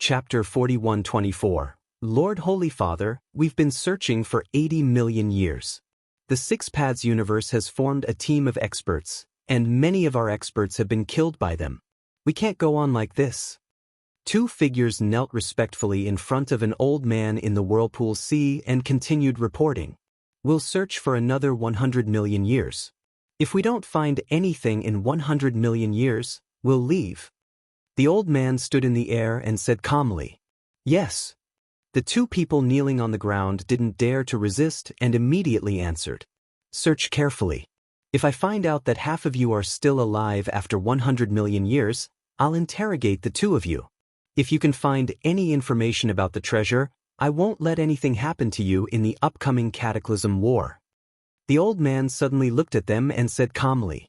Chapter 41:24. Lord Holy Father, we've been searching for 80 million years. The Six Paths universe has formed a team of experts, and many of our experts have been killed by them. We can't go on like this. Two figures knelt respectfully in front of an old man in the whirlpool sea and continued reporting. We'll search for another 100 million years. If we don't find anything in 100 million years, we'll leave. The old man stood in the air and said calmly, "Yes." The two people kneeling on the ground didn't dare to resist and immediately answered, "Search carefully. If I find out that half of you are still alive after 100 million years, I'll interrogate the two of you. If you can find any information about the treasure, I won't let anything happen to you in the upcoming Cataclysm War." The old man suddenly looked at them and said calmly.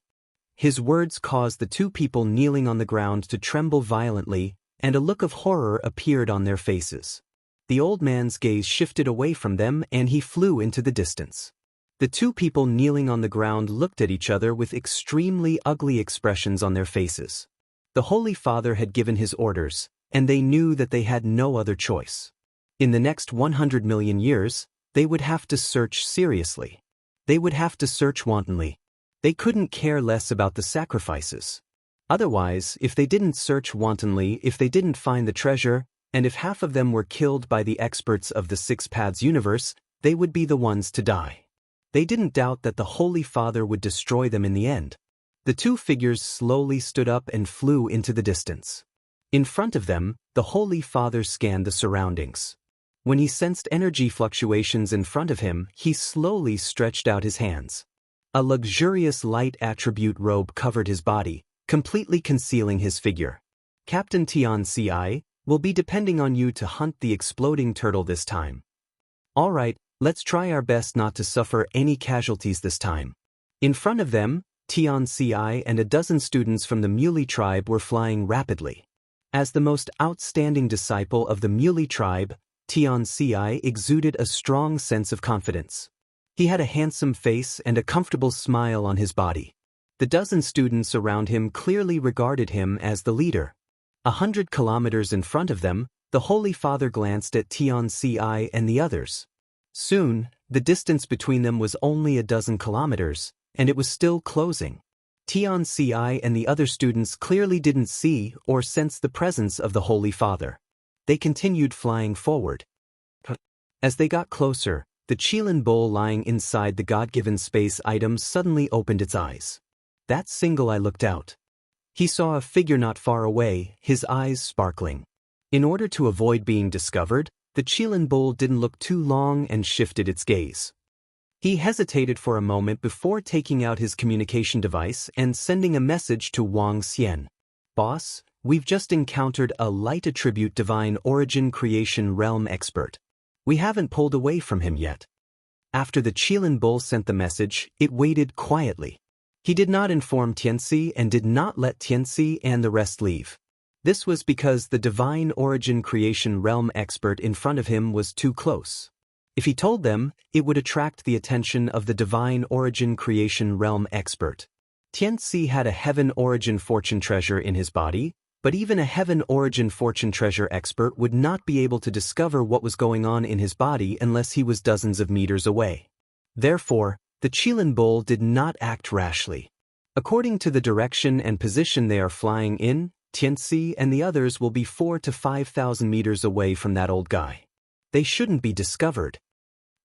His words caused the two people kneeling on the ground to tremble violently, and a look of horror appeared on their faces. The old man's gaze shifted away from them and he flew into the distance. The two people kneeling on the ground looked at each other with extremely ugly expressions on their faces. The Holy Father had given his orders, and they knew that they had no other choice. In the next 100 million years, they would have to search seriously. They would have to search wantonly. They couldn't care less about the sacrifices. Otherwise, if they didn't search wantonly, if they didn't find the treasure, and if half of them were killed by the experts of the Six Paths universe, they would be the ones to die. They didn't doubt that the Holy Father would destroy them in the end. The two figures slowly stood up and flew into the distance. In front of them, the Holy Father scanned the surroundings. When he sensed energy fluctuations in front of him, he slowly stretched out his hands. A luxurious light attribute robe covered his body, completely concealing his figure. "Captain Tianci, we'll be depending on you to hunt the exploding turtle this time. All right, let's try our best not to suffer any casualties this time." In front of them, Tianci and a dozen students from the Muley tribe were flying rapidly. As the most outstanding disciple of the Muley tribe, Tianci exuded a strong sense of confidence. He had a handsome face and a comfortable smile on his body. The dozen students around him clearly regarded him as the leader. 100 kilometers in front of them, the Holy Father glanced at Tianci and the others. Soon, the distance between them was only a dozen kilometers, and it was still closing. Tianci and the other students clearly didn't see or sense the presence of the Holy Father. They continued flying forward. As they got closer, the Qilin bowl lying inside the God-given space item suddenly opened its eyes. That single eye looked out. He saw a figure not far away, his eyes sparkling. In order to avoid being discovered, the Qilin bowl didn't look too long and shifted its gaze. He hesitated for a moment before taking out his communication device and sending a message to Wang Xian. "Boss, we've just encountered a light attribute divine origin creation realm expert. We haven't pulled away from him yet." After the Qilin bull sent the message, it waited quietly. He did not inform Tianci and did not let Tianci and the rest leave. This was because the divine origin creation realm expert in front of him was too close. If he told them, it would attract the attention of the divine origin creation realm expert. Tianci had a heaven origin fortune treasure in his body, but even a heaven origin fortune treasure expert would not be able to discover what was going on in his body unless he was dozens of meters away. Therefore, the Qilin bowl did not act rashly. According to the direction and position they are flying in, Tianci and the others will be 4,000 to 5,000 meters away from that old guy. They shouldn't be discovered.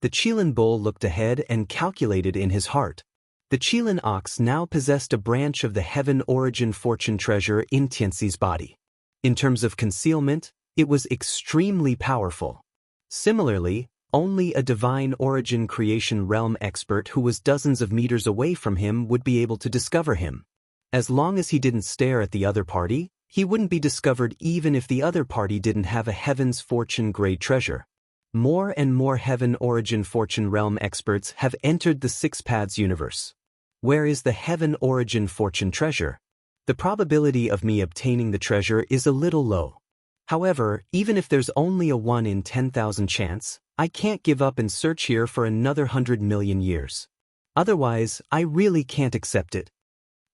The Qilin bull looked ahead and calculated in his heart. The Qilin ox now possessed a branch of the heaven origin fortune treasure in Tianci's body. In terms of concealment, it was extremely powerful. Similarly, only a divine origin creation realm expert who was dozens of meters away from him would be able to discover him. As long as he didn't stare at the other party, he wouldn't be discovered even if the other party didn't have a heaven's fortune grade treasure. More and more heaven origin fortune realm experts have entered the Six Paths universe. Where is the heaven origin fortune treasure? The probability of me obtaining the treasure is a little low. However, even if there's only a 1 in 10,000 chance, I can't give up and search here for another 100 million years. Otherwise, I really can't accept it.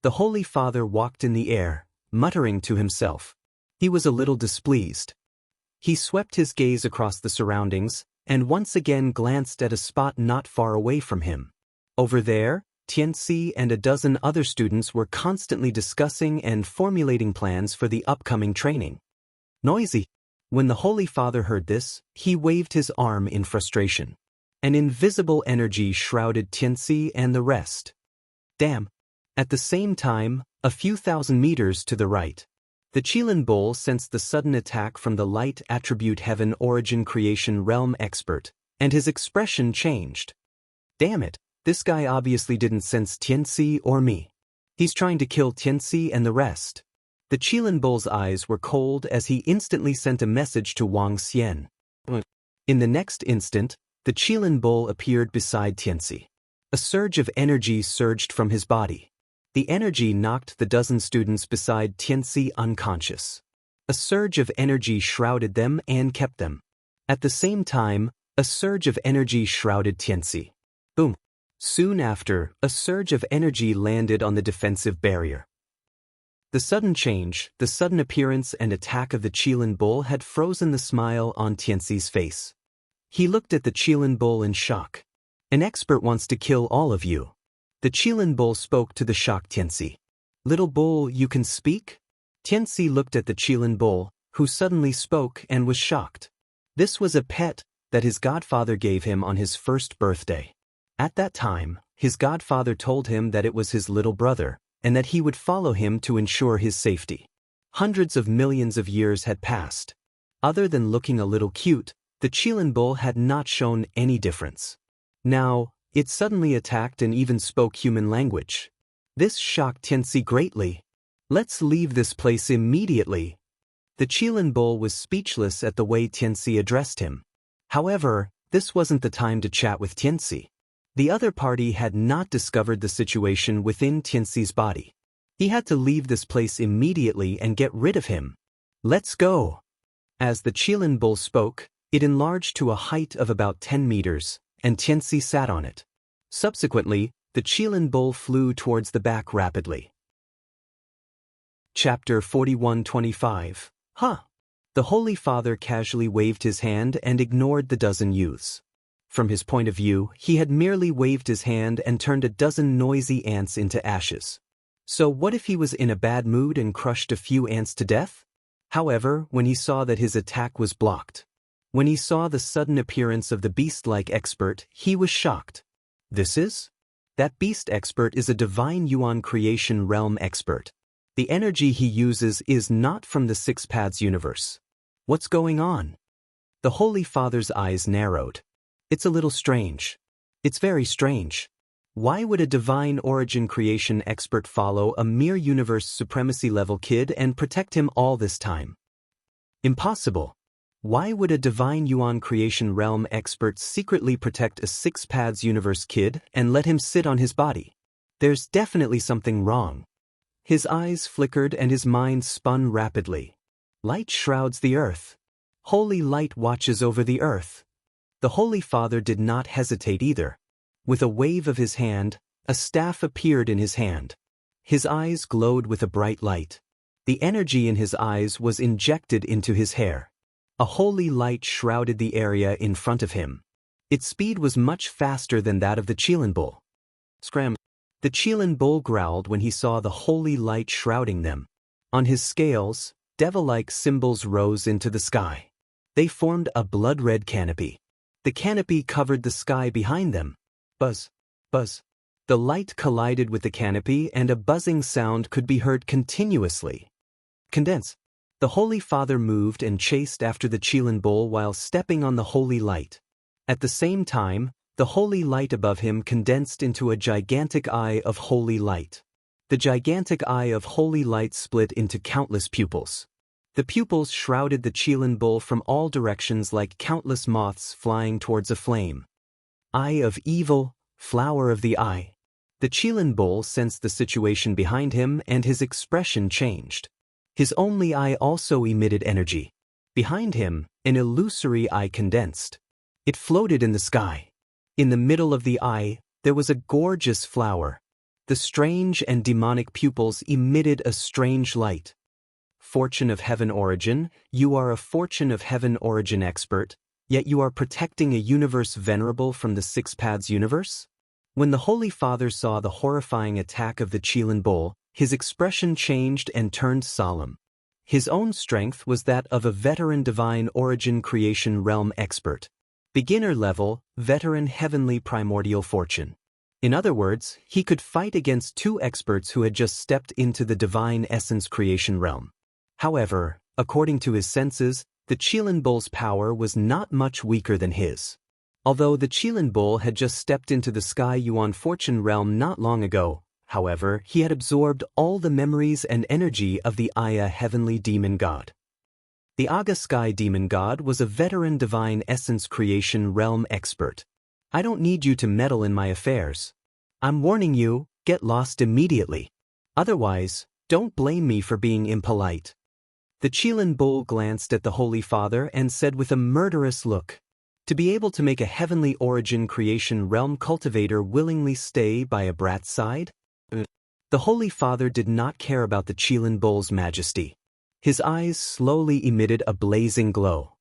The Holy Father walked in the air, muttering to himself. He was a little displeased. He swept his gaze across the surroundings, and once again glanced at a spot not far away from him. Over there, Tianci and a dozen other students were constantly discussing and formulating plans for the upcoming training. Noisy. When the Holy Father heard this, he waved his arm in frustration. An invisible energy shrouded Tianci and the rest. Damn. At the same time, a few thousand meters to the right, the Qilin Bull sensed the sudden attack from the Light Attribute Heaven Origin Creation Realm expert, and his expression changed. Damn it. This guy obviously didn't sense Tianci or me. He's trying to kill Tianci and the rest. The Qilin Bull's eyes were cold as he instantly sent a message to Wang Xian. In the next instant, the Qilin Bull appeared beside Tianci. A surge of energy surged from his body. The energy knocked the dozen students beside Tianci unconscious. A surge of energy shrouded them and kept them. At the same time, a surge of energy shrouded Tianci. Boom. Soon after, a surge of energy landed on the defensive barrier. The sudden change, the sudden appearance and attack of the Qilin Bull had frozen the smile on Tianci's face. He looked at the Qilin Bull in shock. An expert wants to kill all of you. The Qilin Bull spoke to the shocked Tianci. Little bull, you can speak? Tianci looked at the Qilin Bull, who suddenly spoke and was shocked. This was a pet that his godfather gave him on his first birthday. At that time, his godfather told him that it was his little brother, and that he would follow him to ensure his safety. Hundreds of millions of years had passed. Other than looking a little cute, the Qilin Bull had not shown any difference. Now, it suddenly attacked and even spoke human language. This shocked Tianci greatly. Let's leave this place immediately. The Qilin Bull was speechless at the way Tianci addressed him. However, this wasn't the time to chat with Tianci. The other party had not discovered the situation within Tianci's body. He had to leave this place immediately and get rid of him. Let's go. As the Qilin Bull spoke, it enlarged to a height of about 10 meters, and Tianci sat on it. Subsequently, the Qilin Bull flew towards the back rapidly. Chapter 41:25. The Holy Father casually waved his hand and ignored the dozen youths. From his point of view, he had merely waved his hand and turned a dozen noisy ants into ashes. So what if he was in a bad mood and crushed a few ants to death? However, when he saw that his attack was blocked, when he saw the sudden appearance of the beast-like expert, he was shocked. That beast expert is a divine Yuan creation realm expert. The energy he uses is not from the Six Paths universe. What's going on? The Holy Father's eyes narrowed. It's a little strange. It's very strange. Why would a divine origin creation expert follow a mere universe supremacy level kid and protect him all this time? Impossible. Why would a divine Yuan creation realm expert secretly protect a Six Paths universe kid and let him sit on his body? There's definitely something wrong. His eyes flickered and his mind spun rapidly. Light shrouds the earth. Holy light watches over the earth. The Holy Father did not hesitate either. With a wave of his hand, a staff appeared in his hand. His eyes glowed with a bright light. The energy in his eyes was injected into his hair. A holy light shrouded the area in front of him. Its speed was much faster than that of the Qilin Bull. Scram! The Qilin Bull growled when he saw the holy light shrouding them. On his scales, devil-like symbols rose into the sky. They formed a blood-red canopy. The canopy covered the sky behind them. Buzz, buzz. The light collided with the canopy and a buzzing sound could be heard continuously. Condense. The Holy Father moved and chased after the Qilin Bull while stepping on the holy light. At the same time, the holy light above him condensed into a gigantic eye of holy light. The gigantic eye of holy light split into countless pupils. The pupils shrouded the Qilin Bull from all directions like countless moths flying towards a flame. Eye of evil, flower of the eye. The Qilin Bull sensed the situation behind him and his expression changed. His only eye also emitted energy. Behind him, an illusory eye condensed. It floated in the sky. In the middle of the eye, there was a gorgeous flower. The strange and demonic pupils emitted a strange light. Fortune of Heaven origin, you are a Fortune of Heaven origin expert, yet you are protecting a universe venerable from the Six Paths universe? When the Holy Father saw the horrifying attack of the Qilin Bull, his expression changed and turned solemn. His own strength was that of a veteran divine origin creation realm expert. Beginner level, veteran heavenly primordial fortune. In other words, he could fight against two experts who had just stepped into the divine essence creation realm. However, according to his senses, the Qilin Bull's power was not much weaker than his. Although the Qilin Bull had just stepped into the Sky Yuan fortune realm not long ago, however, he had absorbed all the memories and energy of the Aya heavenly demon god. The Aga Sky demon god was a veteran divine essence creation realm expert. I don't need you to meddle in my affairs. I'm warning you, get lost immediately. Otherwise, don't blame me for being impolite. The Qilin Bull glanced at the Holy Father and said with a murderous look, to be able to make a heavenly origin creation realm cultivator willingly stay by a brat's side? The Holy Father did not care about the Qilin Bull's majesty. His eyes slowly emitted a blazing glow.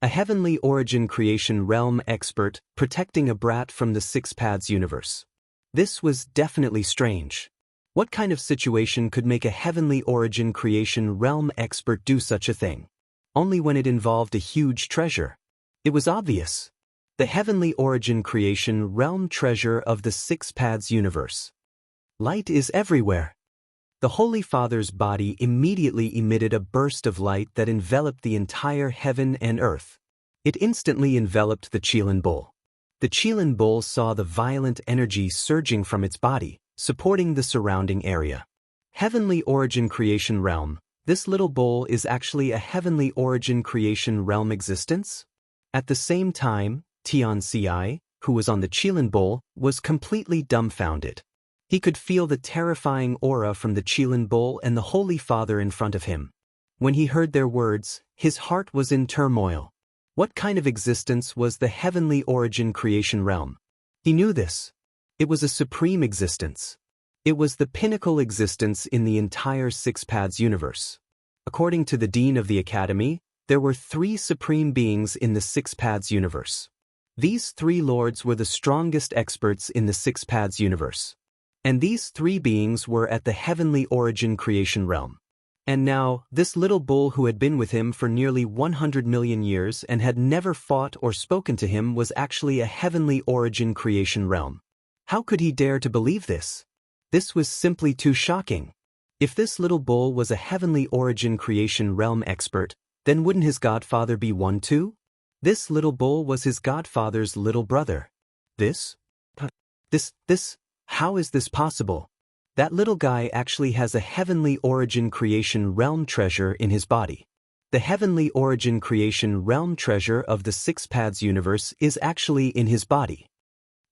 A heavenly origin creation realm expert protecting a brat from the Six Paths universe. This was definitely strange. What kind of situation could make a heavenly origin creation realm expert do such a thing? Only when it involved a huge treasure. It was obvious. The heavenly origin creation realm treasure of the Six Paths universe. Light is everywhere. The Holy Father's body immediately emitted a burst of light that enveloped the entire heaven and earth. It instantly enveloped the Qilin Bull. The Qilin Bull saw the violent energy surging from its body, supporting the surrounding area. Heavenly origin creation realm. This little bull is actually a heavenly origin creation realm existence? At the same time, Tian Ci, who was on the Qilin Bull, was completely dumbfounded. He could feel the terrifying aura from the Qilin Bull and the Holy Father in front of him. When he heard their words, his heart was in turmoil. What kind of existence was the heavenly origin creation realm? He knew this. It was a supreme existence. It was the pinnacle existence in the entire Six Paths universe. According to the Dean of the Academy, there were 3 supreme beings in the Six Paths universe. These 3 lords were the strongest experts in the Six Paths universe. And these 3 beings were at the heavenly origin creation realm. And now, this little bull who had been with him for nearly 100 million years and had never fought or spoken to him was actually a heavenly origin creation realm. How could he dare to believe this? This was simply too shocking. If this little bull was a heavenly origin creation realm expert, then wouldn't his godfather be one too? This little bull was his godfather's little brother. How is this possible? That little guy actually has a heavenly origin creation realm treasure in his body. The heavenly origin creation realm treasure of the Six Paths universe is actually in his body.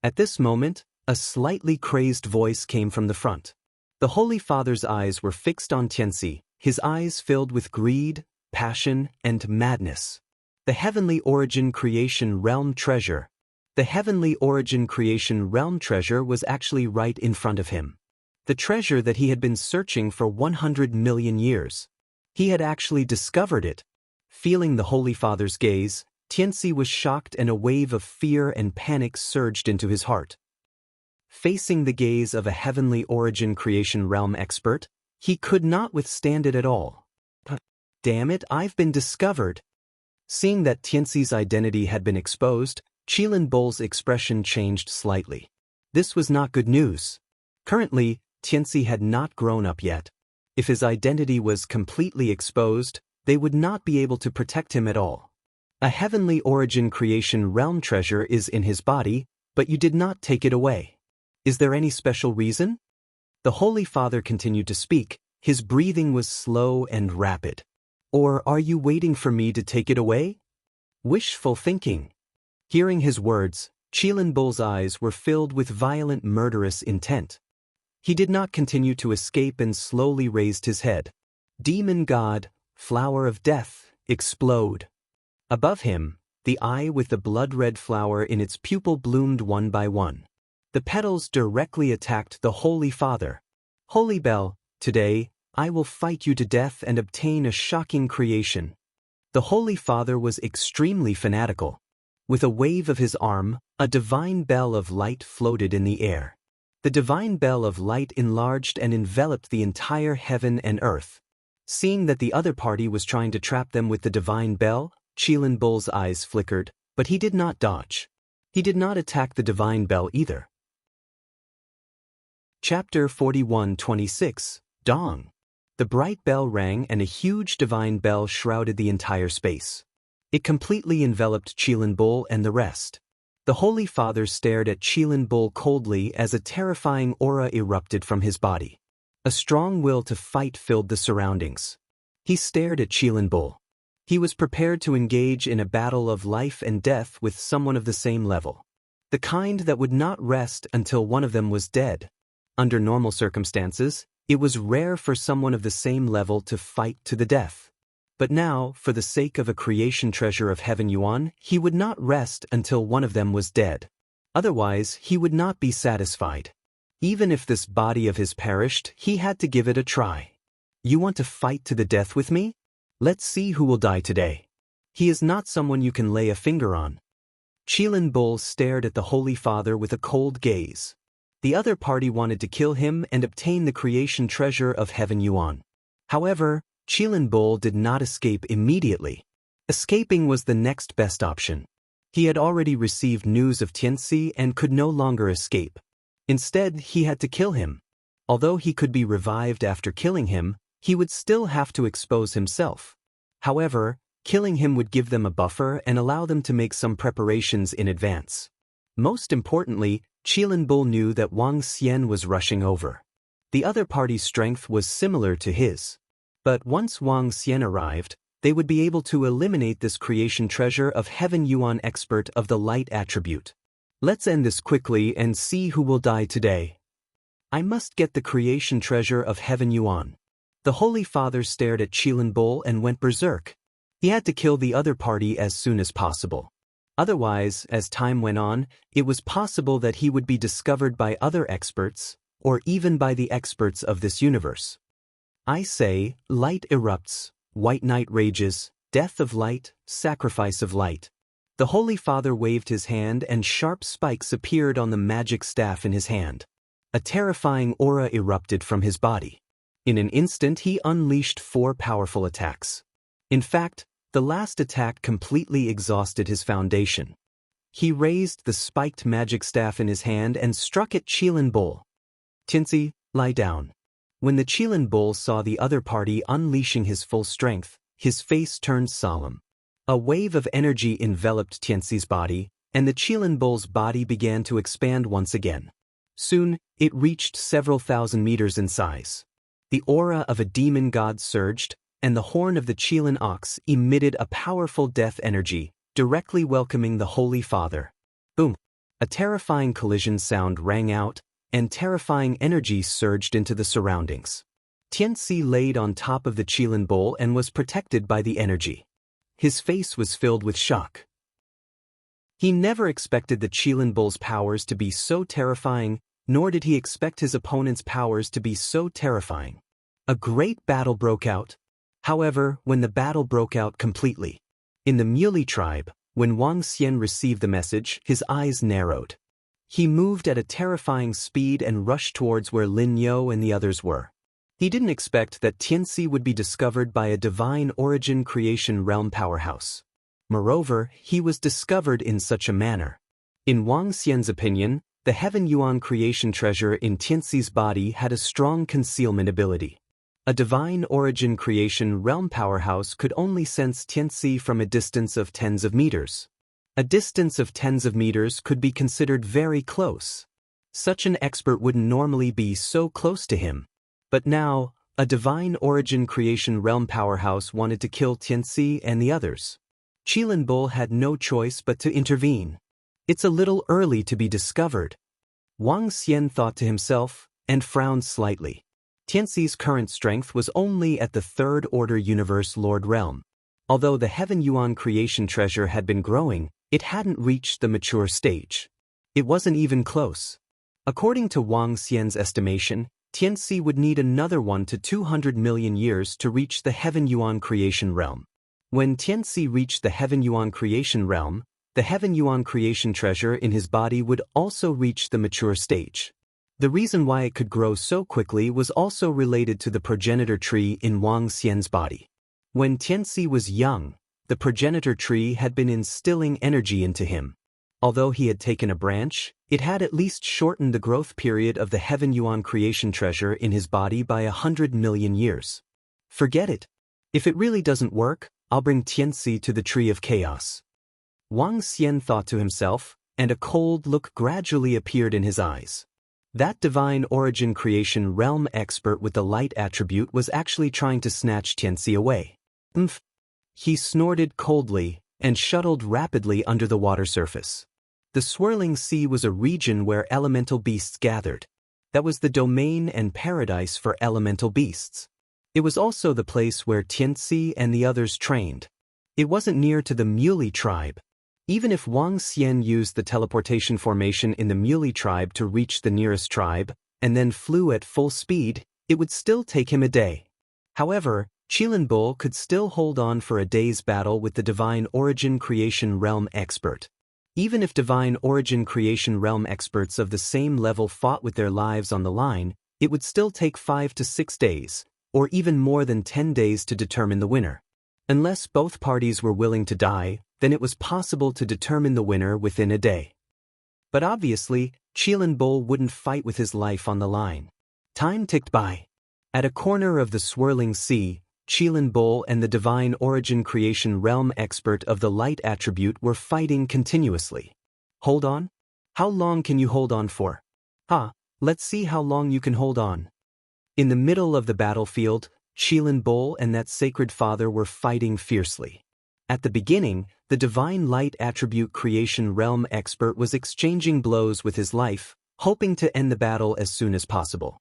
At this moment, a slightly crazed voice came from the front. The Holy Father's eyes were fixed on Tianci, his eyes filled with greed, passion, and madness. The heavenly origin creation realm treasure. The heavenly origin creation realm treasure was actually right in front of him. The treasure that he had been searching for 100 million years. He had actually discovered it. Feeling the Holy Father's gaze, Tianci was shocked and a wave of fear and panic surged into his heart. Facing the gaze of a heavenly origin creation realm expert, he could not withstand it at all. Damn it, I've been discovered. Seeing that Tianci's identity had been exposed, Qilin Bull's expression changed slightly. This was not good news. Currently, Tianci had not grown up yet. If his identity was completely exposed, they would not be able to protect him at all. A heavenly origin creation realm treasure is in his body, but you did not take it away. Is there any special reason? The Holy Father continued to speak. His breathing was slow and rapid. Or are you waiting for me to take it away? Wishful thinking. Hearing his words, Qilin Bull's eyes were filled with violent murderous intent. He did not continue to escape and slowly raised his head. Demon God, flower of death, explode. Above him, the eye with the blood-red flower in its pupil bloomed one by one. The petals directly attacked the Holy Father. Holy Bell, today, I will fight you to death and obtain a shocking creation." The Holy Father was extremely fanatical. With a wave of his arm, a divine bell of light floated in the air. The divine bell of light enlarged and enveloped the entire heaven and earth. Seeing that the other party was trying to trap them with the divine bell, Qilin Bull's eyes flickered, but he did not dodge. He did not attack the divine bell either. Chapter 41:26, Dong. The bright bell rang and a huge divine bell shrouded the entire space. It completely enveloped Qilin Bull and the rest. The Holy Father stared at Qilin Bull coldly as a terrifying aura erupted from his body. A strong will to fight filled the surroundings. He stared at Qilin Bull. He was prepared to engage in a battle of life and death with someone of the same level. The kind that would not rest until one of them was dead. Under normal circumstances, it was rare for someone of the same level to fight to the death. But now, for the sake of a creation treasure of Heaven Yuan, he would not rest until one of them was dead. Otherwise, he would not be satisfied. Even if this body of his perished, he had to give it a try. You want to fight to the death with me? Let's see who will die today. He is not someone you can lay a finger on. Qilin Bull stared at the Holy Father with a cold gaze. The other party wanted to kill him and obtain the creation treasure of Heaven Yuan. However, Qilin Bull did not escape immediately. Escaping was the next best option. He had already received news of Tianxi and could no longer escape. Instead, he had to kill him. Although he could be revived after killing him, he would still have to expose himself. However, killing him would give them a buffer and allow them to make some preparations in advance. Most importantly, Qilin Bull knew that Wang Xian was rushing over. The other party's strength was similar to his. But once Wang Xian arrived, they would be able to eliminate this creation treasure of Heaven Yuan expert of the light attribute. Let's end this quickly and see who will die today. I must get the creation treasure of Heaven Yuan. The Holy Father stared at Qilin Bull and went berserk. He had to kill the other party as soon as possible. Otherwise, as time went on, it was possible that he would be discovered by other experts, or even by the experts of this universe. I say, light erupts, white night rages, death of light, sacrifice of light. The Holy Father waved his hand and sharp spikes appeared on the magic staff in his hand. A terrifying aura erupted from his body. In an instant he unleashed 4 powerful attacks. In fact, the last attack completely exhausted his foundation. He raised the spiked magic staff in his hand and struck at Qilin Bull. Tianxi, lie down. When the Qilin Bull saw the other party unleashing his full strength, his face turned solemn. A wave of energy enveloped Tianxi's body, and the Qilin Bull's body began to expand once again. Soon, it reached several thousand meters in size. The aura of a demon god surged, and the horn of the Qilin ox emitted a powerful death energy, directly welcoming the Holy Father. Boom! A terrifying collision sound rang out, and terrifying energy surged into the surroundings. Tianxi laid on top of the Qilin Bull and was protected by the energy. His face was filled with shock. He never expected the Qilin Bull's powers to be so terrifying, nor did he expect his opponent's powers to be so terrifying. A great battle broke out. However, when the battle broke out completely, in the Muley tribe, when Wang Xian received the message, his eyes narrowed. He moved at a terrifying speed and rushed towards where Lin Yo and the others were. He didn't expect that Tianxi would be discovered by a divine origin creation realm powerhouse. Moreover, he was discovered in such a manner. In Wang Xian's opinion, the Heaven Yuan creation treasure in Tianxi's body had a strong concealment ability. A divine origin creation realm powerhouse could only sense Tianxi from a distance of tens of meters. A distance of tens of meters could be considered very close. Such an expert wouldn't normally be so close to him. But now, a divine origin creation realm powerhouse wanted to kill Tianxi and the others. Qilin Bull had no choice but to intervene. It's a little early to be discovered. Wang Xian thought to himself, and frowned slightly. Tianxi's current strength was only at the Third Order Universe Lord Realm. Although the Heaven Yuan creation treasure had been growing, it hadn't reached the mature stage. It wasn't even close. According to Wang Xian's estimation, Tianxi would need another 1 to 200 million years to reach the Heaven Yuan creation realm. When Tianxi reached the Heaven Yuan creation realm, the Heaven Yuan creation treasure in his body would also reach the mature stage. The reason why it could grow so quickly was also related to the progenitor tree in Wang Xian's body. When Tianxi was young, the progenitor tree had been instilling energy into him. Although he had taken a branch, it had at least shortened the growth period of the Heaven Yuan creation treasure in his body by 100 million years. Forget it. If it really doesn't work, I'll bring Tianxi to the Tree of Chaos. Wang Xian thought to himself, and a cold look gradually appeared in his eyes. That divine origin creation realm expert with the light attribute was actually trying to snatch Tianxi away. Umph. He snorted coldly and shuttled rapidly under the water surface. The swirling sea was a region where elemental beasts gathered. That was the domain and paradise for elemental beasts. It was also the place where Tianxi and the others trained. It wasn't near to the Muley tribe. Even if Wang Xian used the teleportation formation in the Muley tribe to reach the nearest tribe, and then flew at full speed, it would still take him a day. However, Qilin Bull could still hold on for a day's battle with the Divine Origin Creation Realm expert. Even if Divine Origin Creation Realm experts of the same level fought with their lives on the line, it would still take 5 to 6 days, or even more than 10 days to determine the winner. Unless both parties were willing to die, then it was possible to determine the winner within a day. But obviously, Qilin Bull wouldn't fight with his life on the line. Time ticked by. At a corner of the swirling sea, Qilin Bull and the Divine Origin Creation Realm expert of the light attribute were fighting continuously. Hold on? How long can you hold on for? Let's see how long you can hold on. In the middle of the battlefield, Qilin Bull and that sacred father were fighting fiercely. At the beginning, the Divine Light Attribute Creation Realm expert was exchanging blows with his life, hoping to end the battle as soon as possible.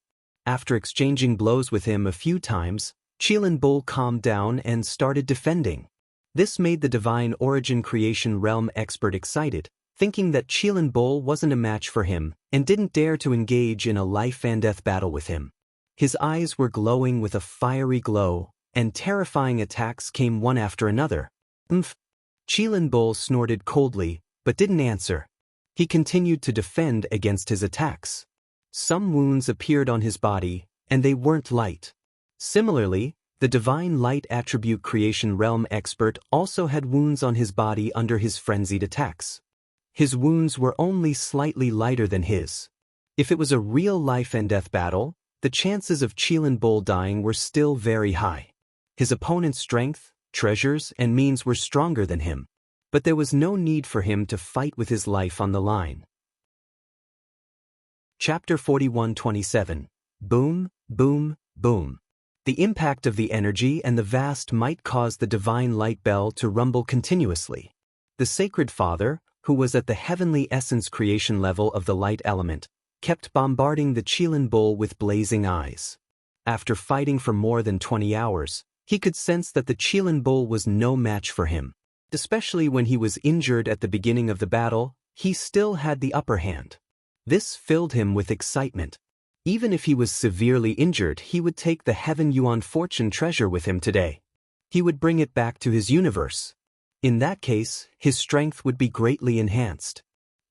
After exchanging blows with him a few times, Qilin Bull calmed down and started defending. This made the Divine Origin Creation Realm expert excited, thinking that Qilin Bull wasn't a match for him and didn't dare to engage in a life-and-death battle with him. His eyes were glowing with a fiery glow, and terrifying attacks came one after another. Umph. Qilin Bull snorted coldly, but didn't answer. He continued to defend against his attacks. Some wounds appeared on his body, and they weren't light. Similarly, the Divine Light Attribute Creation Realm expert also had wounds on his body under his frenzied attacks. His wounds were only slightly lighter than his. If it was a real life-and-death battle, the chances of Qilin Bull dying were still very high. His opponent's strength, treasures, and means were stronger than him. But there was no need for him to fight with his life on the line. Chapter 41:27. Boom, boom, boom. The impact of the energy and the vast might caused the divine light bell to rumble continuously. The Sacred Father, who was at the heavenly essence creation level of the light element, kept bombarding the Qilin Bull with blazing eyes. After fighting for more than 20 hours, he could sense that the Qilin Bull was no match for him. Especially when he was injured at the beginning of the battle, he still had the upper hand. This filled him with excitement. Even if he was severely injured, he would take the Heaven Yuan fortune treasure with him today. He would bring it back to his universe. In that case, his strength would be greatly enhanced.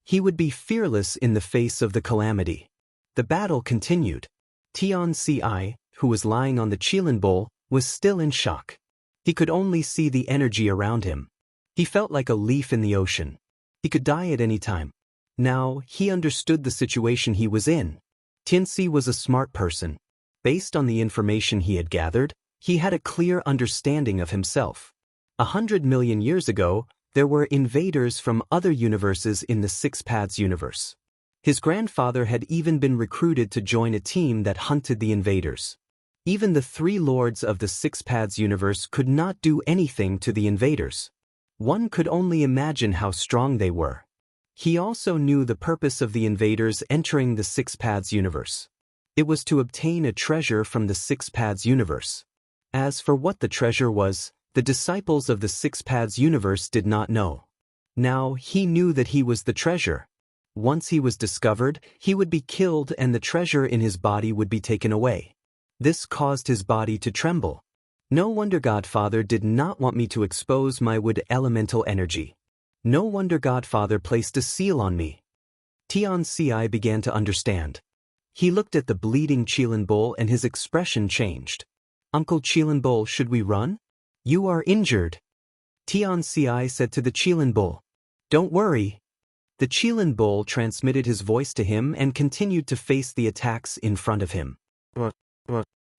He would be fearless in the face of the calamity. The battle continued. Tianxi, who was lying on the Qilin Bull, was still in shock. He could only see the energy around him. He felt like a leaf in the ocean. He could die at any time. Now, he understood the situation he was in. Tianxi was a smart person. Based on the information he had gathered, he had a clear understanding of himself. 100 million years ago, there were invaders from other universes in the Six Paths universe. His grandfather had even been recruited to join a team that hunted the invaders. Even the three lords of the Six Paths universe could not do anything to the invaders. One could only imagine how strong they were. He also knew the purpose of the invaders entering the Six Paths universe. It was to obtain a treasure from the Six Paths universe. As for what the treasure was, the disciples of the Six Paths universe did not know. Now he knew that he was the treasure. Once he was discovered, he would be killed and the treasure in his body would be taken away. This caused his body to tremble. No wonder Godfather did not want me to expose my wood elemental energy. No wonder Godfather placed a seal on me. Tian Ci began to understand. He looked at the bleeding Qilin Bull and his expression changed. Uncle Qilin Bull, should we run? You are injured. Tian Ci said to the Qilin Bull. Don't worry. The Qilin Bull transmitted his voice to him and continued to face the attacks in front of him.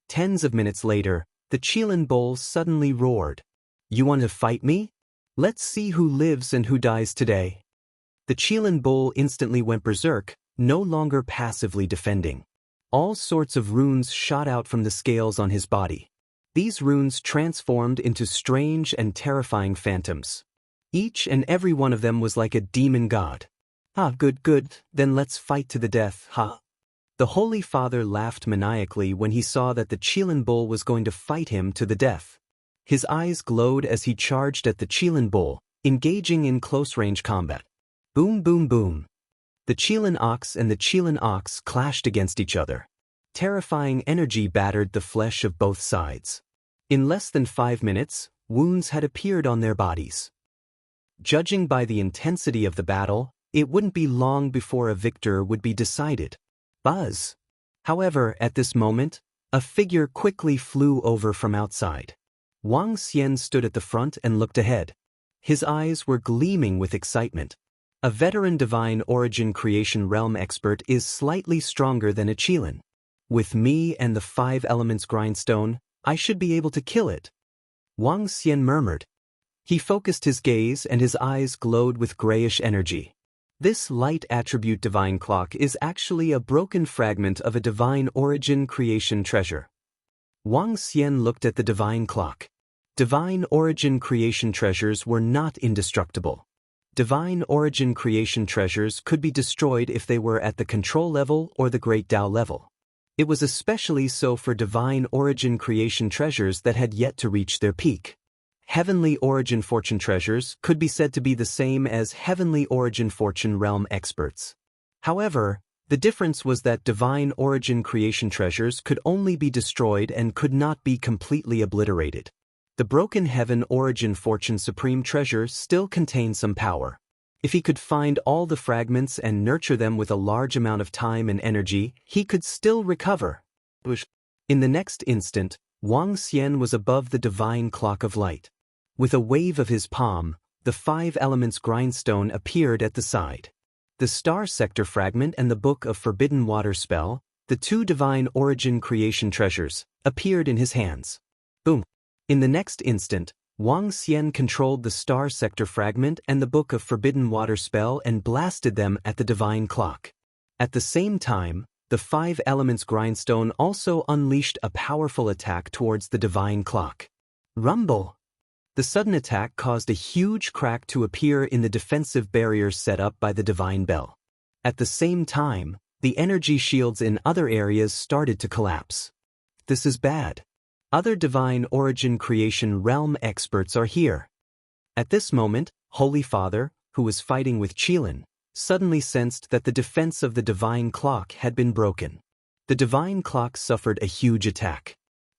Tens of minutes later, the Qilin Bull suddenly roared. You want to fight me? Let's see who lives and who dies today. The Qilin Bull instantly went berserk, no longer passively defending. All sorts of runes shot out from the scales on his body. These runes transformed into strange and terrifying phantoms. Each and every one of them was like a demon god. Ah, good, then let's fight to the death, ha. The Holy Father laughed maniacally when he saw that the Qilin Bull was going to fight him to the death. His eyes glowed as he charged at the Qilin Bull, engaging in close-range combat. Boom, boom, boom. The Qilin Ox and the Qilin Ox clashed against each other. Terrifying energy battered the flesh of both sides. In less than 5 minutes, wounds had appeared on their bodies. Judging by the intensity of the battle, it wouldn't be long before a victor would be decided. Buzz. However, at this moment, a figure quickly flew over from outside. Wang Xian stood at the front and looked ahead. His eyes were gleaming with excitement. A veteran divine origin creation realm expert is slightly stronger than a Qilin. With me and the 5 elements grindstone, I should be able to kill it. Wang Xian murmured. He focused his gaze and his eyes glowed with grayish energy. This light attribute divine clock is actually a broken fragment of a divine origin creation treasure. Wang Xian looked at the divine clock. Divine origin creation treasures were not indestructible. Divine origin creation treasures could be destroyed if they were at the control level or the Great Tao level. It was especially so for divine origin creation treasures that had yet to reach their peak. Heavenly origin fortune treasures could be said to be the same as heavenly origin fortune realm experts. However, the difference was that divine origin creation treasures could only be destroyed and could not be completely obliterated. The broken heaven origin fortune supreme treasure still contained some power. If he could find all the fragments and nurture them with a large amount of time and energy, he could still recover. In the next instant, Wang Xian was above the divine clock of light. With a wave of his palm, the 5 elements grindstone appeared at the side. The star sector fragment and the book of forbidden water spell, the 2 divine origin creation treasures, appeared in his hands. Boom. In the next instant, Wang Xian controlled the star sector fragment and the book of forbidden water spell and blasted them at the divine clock. At the same time, the 5 elements grindstone also unleashed a powerful attack towards the divine clock. Rumble! The sudden attack caused a huge crack to appear in the defensive barriers set up by the divine bell. At the same time, the energy shields in other areas started to collapse. This is bad. Other divine origin creation realm experts are here. At this moment, Holy Father, who was fighting with Qilin, suddenly sensed that the defense of the divine clock had been broken. The divine clock suffered a huge attack.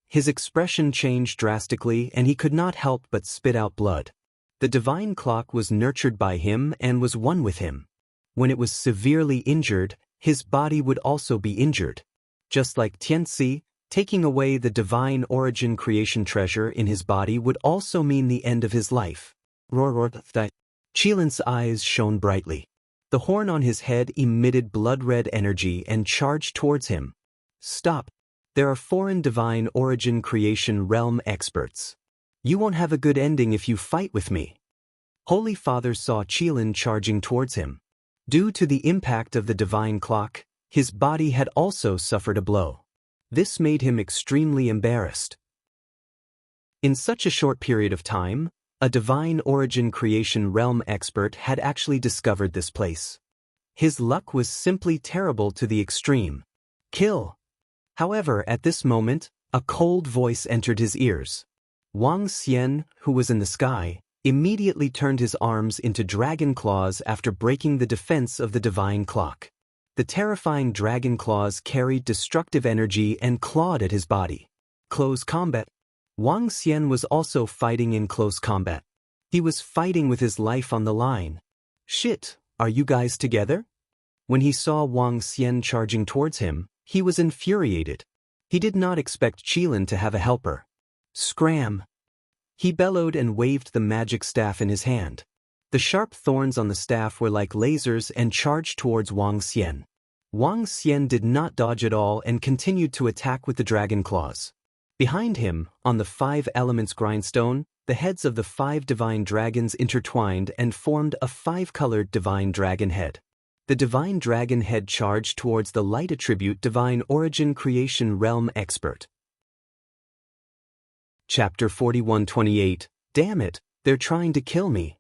His expression changed drastically and he could not help but spit out blood. The divine clock was nurtured by him and was one with him. When it was severely injured, his body would also be injured. Just like Tianci, taking away the divine origin creation treasure in his body would also mean the end of his life. Qilin's eyes shone brightly. The horn on his head emitted blood-red energy and charged towards him. Stop. There are foreign divine origin creation realm experts. You won't have a good ending if you fight with me. Holy Father saw Qilin charging towards him. Due to the impact of the divine clock, his body had also suffered a blow. This made him extremely embarrassed. In such a short period of time, a divine origin creation realm expert had actually discovered this place. His luck was simply terrible to the extreme. Kill! However, at this moment, a cold voice entered his ears. Wang Xian, who was in the sky, immediately turned his arms into dragon claws after breaking the defense of the divine clock. The terrifying dragon claws carried destructive energy and clawed at his body. Close combat. Wang Xian was also fighting in close combat. He was fighting with his life on the line. Shit, are you guys together? When he saw Wang Xian charging towards him, he was infuriated. He did not expect Qilin to have a helper. Scram! He bellowed and waved the magic staff in his hand. The sharp thorns on the staff were like lasers and charged towards Wang Xian. Wang Xian did not dodge at all and continued to attack with the dragon claws. Behind him, on the 5 elements grindstone, the heads of the 5 divine dragons intertwined and formed a 5-colored divine dragon head. The divine dragon head charged towards the light attribute divine origin creation realm expert. Chapter 41:28. Damn it, they're trying to kill me.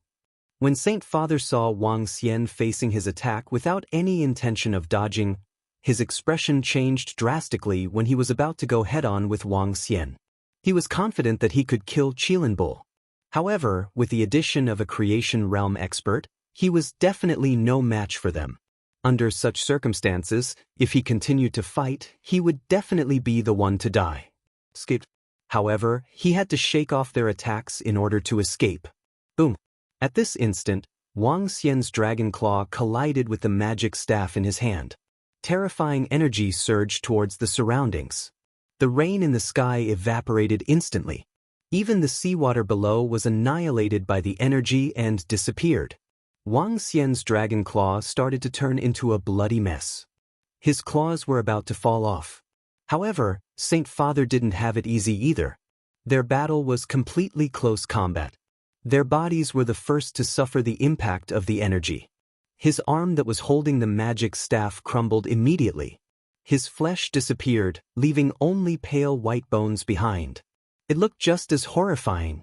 When Saint Father saw Wang Xian facing his attack without any intention of dodging, his expression changed drastically when he was about to go head-on with Wang Xian. He was confident that he could kill Qilin Bull. However, with the addition of a creation realm expert, he was definitely no match for them. Under such circumstances, if he continued to fight, he would definitely be the one to die. However, he had to shake off their attacks in order to escape. Boom! At this instant, Wang Xian's dragon claw collided with the magic staff in his hand. Terrifying energy surged towards the surroundings. The rain in the sky evaporated instantly. Even the seawater below was annihilated by the energy and disappeared. Wang Xian's dragon claw started to turn into a bloody mess. His claws were about to fall off. However, Saint Father didn't have it easy either. Their battle was completely close combat. Their bodies were the first to suffer the impact of the energy. His arm that was holding the magic staff crumbled immediately. His flesh disappeared, leaving only pale white bones behind. It looked just as horrifying.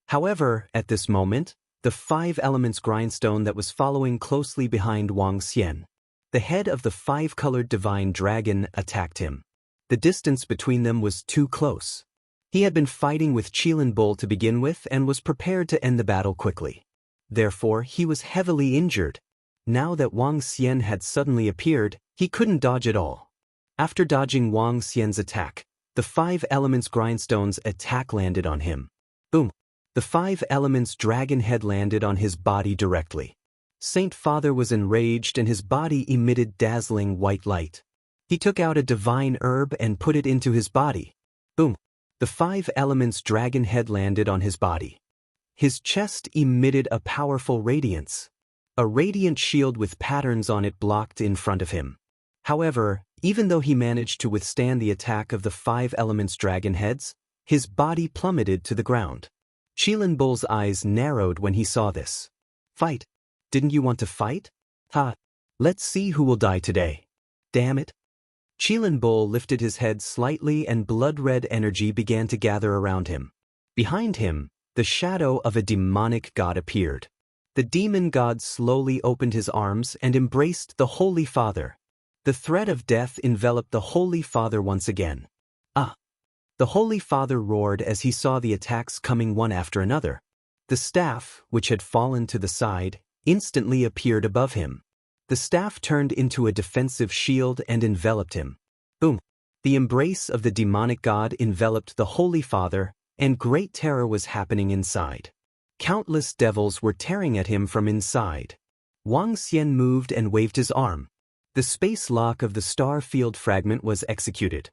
However, at this moment, the 5 elements grindstone that was following closely behind Wang Xian, the head of the 5-colored divine dragon, attacked him. The distance between them was too close. He had been fighting with Qilin Bull to begin with and was prepared to end the battle quickly. Therefore, he was heavily injured. Now that Wang Xian had suddenly appeared, he couldn't dodge at all. After dodging Wang Xian's attack, the 5 elements grindstone's attack landed on him. Boom! The 5 elements dragon head landed on his body directly. Saint Father was enraged and his body emitted dazzling white light. He took out a divine herb and put it into his body. Boom! The 5 elements dragon head landed on his body. His chest emitted a powerful radiance. A radiant shield with patterns on it blocked in front of him. However, even though he managed to withstand the attack of the 5 elements dragon heads, his body plummeted to the ground. Qilin Bull's eyes narrowed when he saw this. Fight! Didn't you want to fight? Ha! Let's see who will die today. Damn it! Qilin Bull lifted his head slightly and blood-red energy began to gather around him. Behind him, the shadow of a demonic god appeared. The demon god slowly opened his arms and embraced the Holy Father. The threat of death enveloped the Holy Father once again. Ah! The Holy Father roared as he saw the attacks coming one after another. The staff, which had fallen to the side, instantly appeared above him. The staff turned into a defensive shield and enveloped him. Boom! The embrace of the demonic god enveloped the Holy Father, and great terror was happening inside. Countless devils were tearing at him from inside. Wang Xian moved and waved his arm. The space lock of the star field fragment was executed.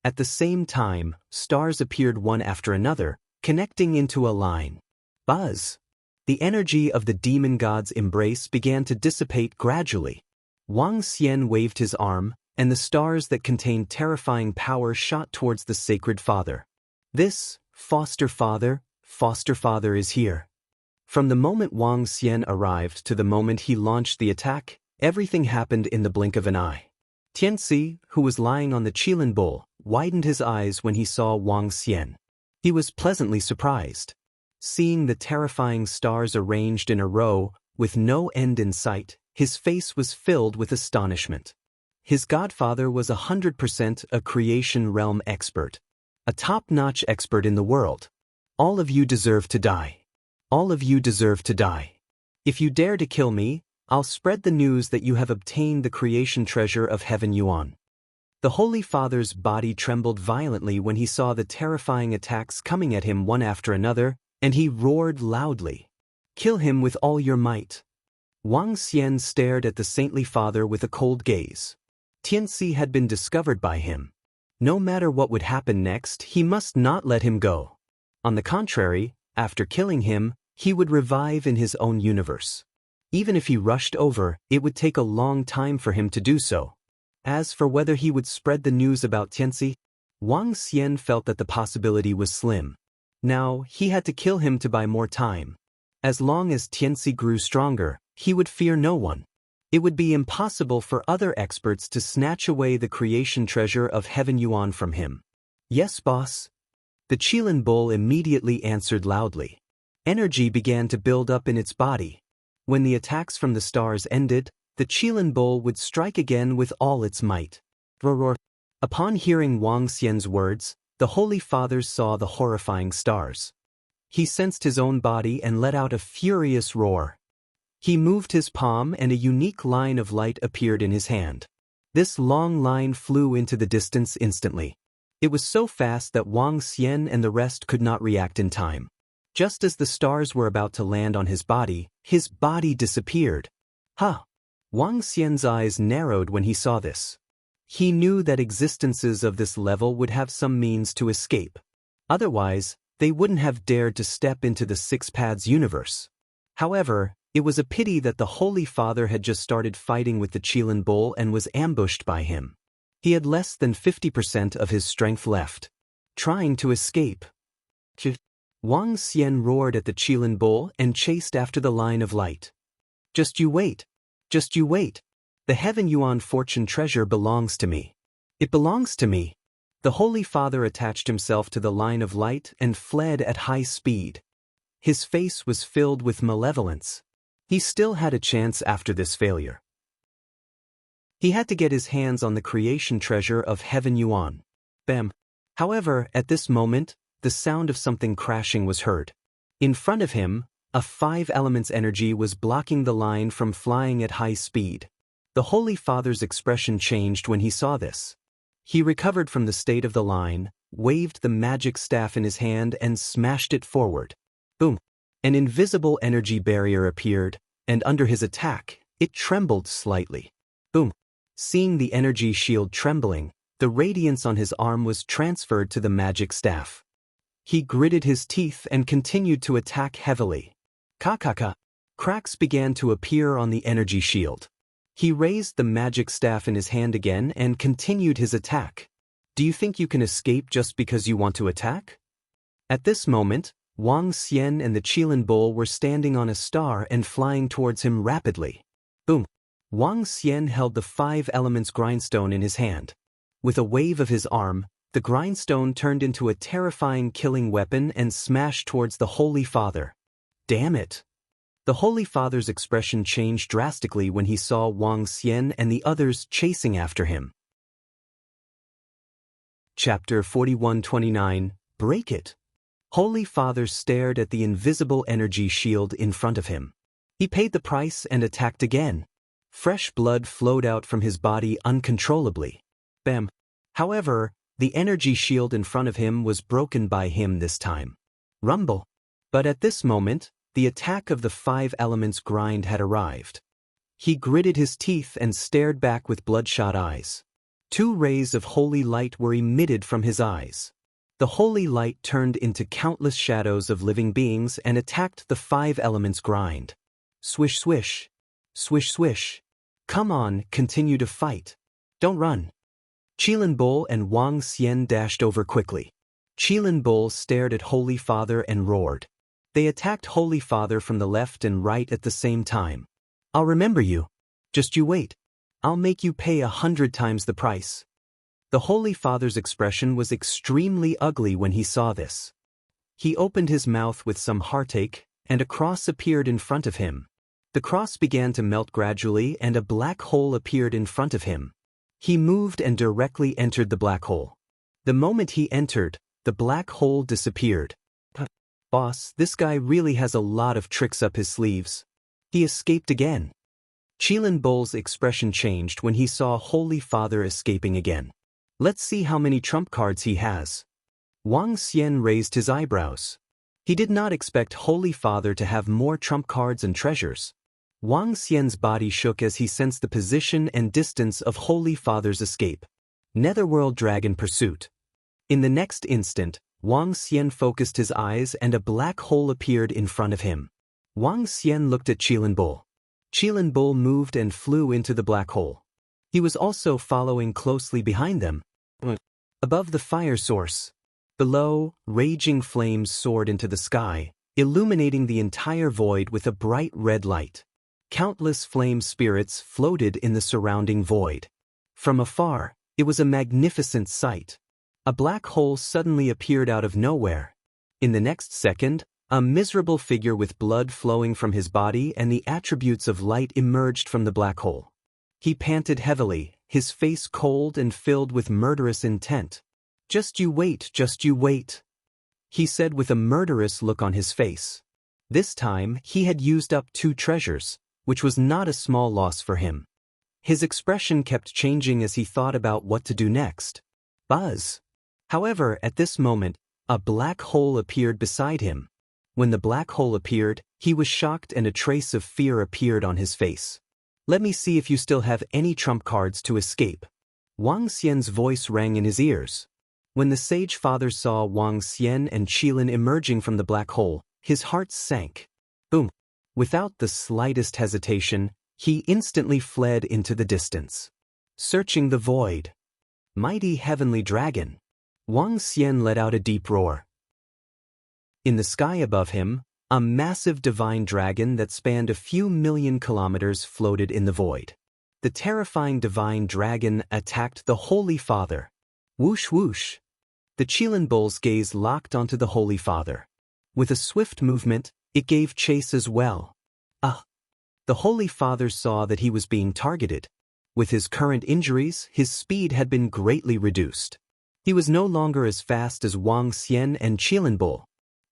At the same time, stars appeared one after another, connecting into a line. Buzz! The energy of the demon god's embrace began to dissipate gradually. Wang Xian waved his arm, and the stars that contained terrifying power shot towards the sacred father. This, foster father is here. From the moment Wang Xian arrived to the moment he launched the attack, everything happened in the blink of an eye. Tianxi, who was lying on the Qilin Bull, widened his eyes when he saw Wang Xian. He was pleasantly surprised. Seeing the terrifying stars arranged in a row, with no end in sight, his face was filled with astonishment. His godfather was 100% a creation realm expert. A top-notch expert in the world. All of you deserve to die. All of you deserve to die. If you dare to kill me, I'll spread the news that you have obtained the creation treasure of Heaven Yuan. The Holy Father's body trembled violently when he saw the terrifying attacks coming at him one after another, and he roared loudly. Kill him with all your might. Wang Xian stared at the saintly father with a cold gaze. Tianxi had been discovered by him. No matter what would happen next, he must not let him go. On the contrary, after killing him, he would revive in his own universe. Even if he rushed over, it would take a long time for him to do so. As for whether he would spread the news about Tianxi, Wang Xian felt that the possibility was slim. Now, he had to kill him to buy more time. As long as Tianxi grew stronger, he would fear no one. It would be impossible for other experts to snatch away the creation treasure of Heaven Yuan from him. Yes, boss. The Qilin bull immediately answered loudly. Energy began to build up in its body. When the attacks from the stars ended, the Qilin bull would strike again with all its might. Roar. Upon hearing Wang Xian's words, the Holy Fathers saw the horrifying stars. He sensed his own body and let out a furious roar. He moved his palm and a unique line of light appeared in his hand. This long line flew into the distance instantly. It was so fast that Wang Xian and the rest could not react in time. Just as the stars were about to land on his body disappeared. Huh! Wang Xian's eyes narrowed when he saw this. He knew that existences of this level would have some means to escape. Otherwise, they wouldn't have dared to step into the Six Paths universe. However, it was a pity that the Holy Father had just started fighting with the Qilin bull and was ambushed by him. He had less than 50% of his strength left. Trying to escape. Wang Xian roared at the Qilin bull and chased after the line of light. Just you wait. Just you wait. The Heaven Yuan fortune treasure belongs to me. It belongs to me. The Holy Father attached himself to the line of light and fled at high speed. His face was filled with malevolence. He still had a chance after this failure. He had to get his hands on the creation treasure of Heaven Yuan. Bam. However, at this moment, the sound of something crashing was heard. In front of him, a 5 elements energy was blocking the line from flying at high speed. The Holy Father's expression changed when he saw this. He recovered from the state of the line, waved the magic staff in his hand and smashed it forward. Boom! An invisible energy barrier appeared, and under his attack, it trembled slightly. Boom! Seeing the energy shield trembling, the radiance on his arm was transferred to the magic staff. He gritted his teeth and continued to attack heavily. Ka-ka-ka! Cracks began to appear on the energy shield. He raised the magic staff in his hand again and continued his attack. Do you think you can escape just because you want to attack? At this moment, Wang Xian and the Qilin bull were standing on a star and flying towards him rapidly. Boom! Wang Xian held the 5 elements grindstone in his hand. With a wave of his arm, the grindstone turned into a terrifying killing weapon and smashed towards the Holy Father. Damn it! The Holy Father's expression changed drastically when he saw Wang Xian and the others chasing after him. Chapter 41-29, Break It. Holy Father stared at the invisible energy shield in front of him. He paid the price and attacked again. Fresh blood flowed out from his body uncontrollably. Bam! However, the energy shield in front of him was broken by him this time. Rumble! But at this moment, the attack of the 5 elements grind had arrived. He gritted his teeth and stared back with bloodshot eyes. 2 rays of holy light were emitted from his eyes. The holy light turned into countless shadows of living beings and attacked the 5 elements grind. Swish swish. Swish swish. Come on, continue to fight. Don't run. Qilin bull and Wang Xian dashed over quickly. Qilin bull stared at Holy Father and roared. They attacked Holy Father from the left and right at the same time. I'll remember you. Just you wait. I'll make you pay 100 times the price. The Holy Father's expression was extremely ugly when he saw this. He opened his mouth with some heartache, and a cross appeared in front of him. The cross began to melt gradually and a black hole appeared in front of him. He moved and directly entered the black hole. The moment he entered, the black hole disappeared. Boss, this guy really has a lot of tricks up his sleeves. He escaped again. Qilin Bol's expression changed when he saw Holy Father escaping again. Let's see how many trump cards he has. Wang Xian raised his eyebrows. He did not expect Holy Father to have more trump cards and treasures. Wang Xian's body shook as he sensed the position and distance of Holy Father's escape. Netherworld Dragon Pursuit. In the next instant, Wang Xian focused his eyes and a black hole appeared in front of him. Wang Xian looked at Qilin Bol. Qilin Bol moved and flew into the black hole. He was also following closely behind them. Above the fire source. Below, raging flames soared into the sky, illuminating the entire void with a bright red light. Countless flame spirits floated in the surrounding void. From afar, it was a magnificent sight. A black hole suddenly appeared out of nowhere. In the next second, a miserable figure with blood flowing from his body and the attributes of light emerged from the black hole. He panted heavily, his face cold and filled with murderous intent. "Just you wait," he said with a murderous look on his face. This time, he had used up 2 treasures, which was not a small loss for him. His expression kept changing as he thought about what to do next. Buzz. However, at this moment, a black hole appeared beside him. When the black hole appeared, he was shocked and a trace of fear appeared on his face. "Let me see if you still have any trump cards to escape." Wang Xian's voice rang in his ears. When the sage father saw Wang Xian and Qilin emerging from the black hole, his heart sank. Boom. Without the slightest hesitation, he instantly fled into the distance. Searching the void. Mighty heavenly dragon. Wang Xian let out a deep roar. In the sky above him, a massive divine dragon that spanned a few million kilometers floated in the void. The terrifying divine dragon attacked the Holy Father. Whoosh whoosh. The Qilin Bol's gaze locked onto the Holy Father. With a swift movement, it gave chase as well. The Holy Father saw that he was being targeted. With his current injuries, his speed had been greatly reduced. He was no longer as fast as Wang Xian and Qilin Bol.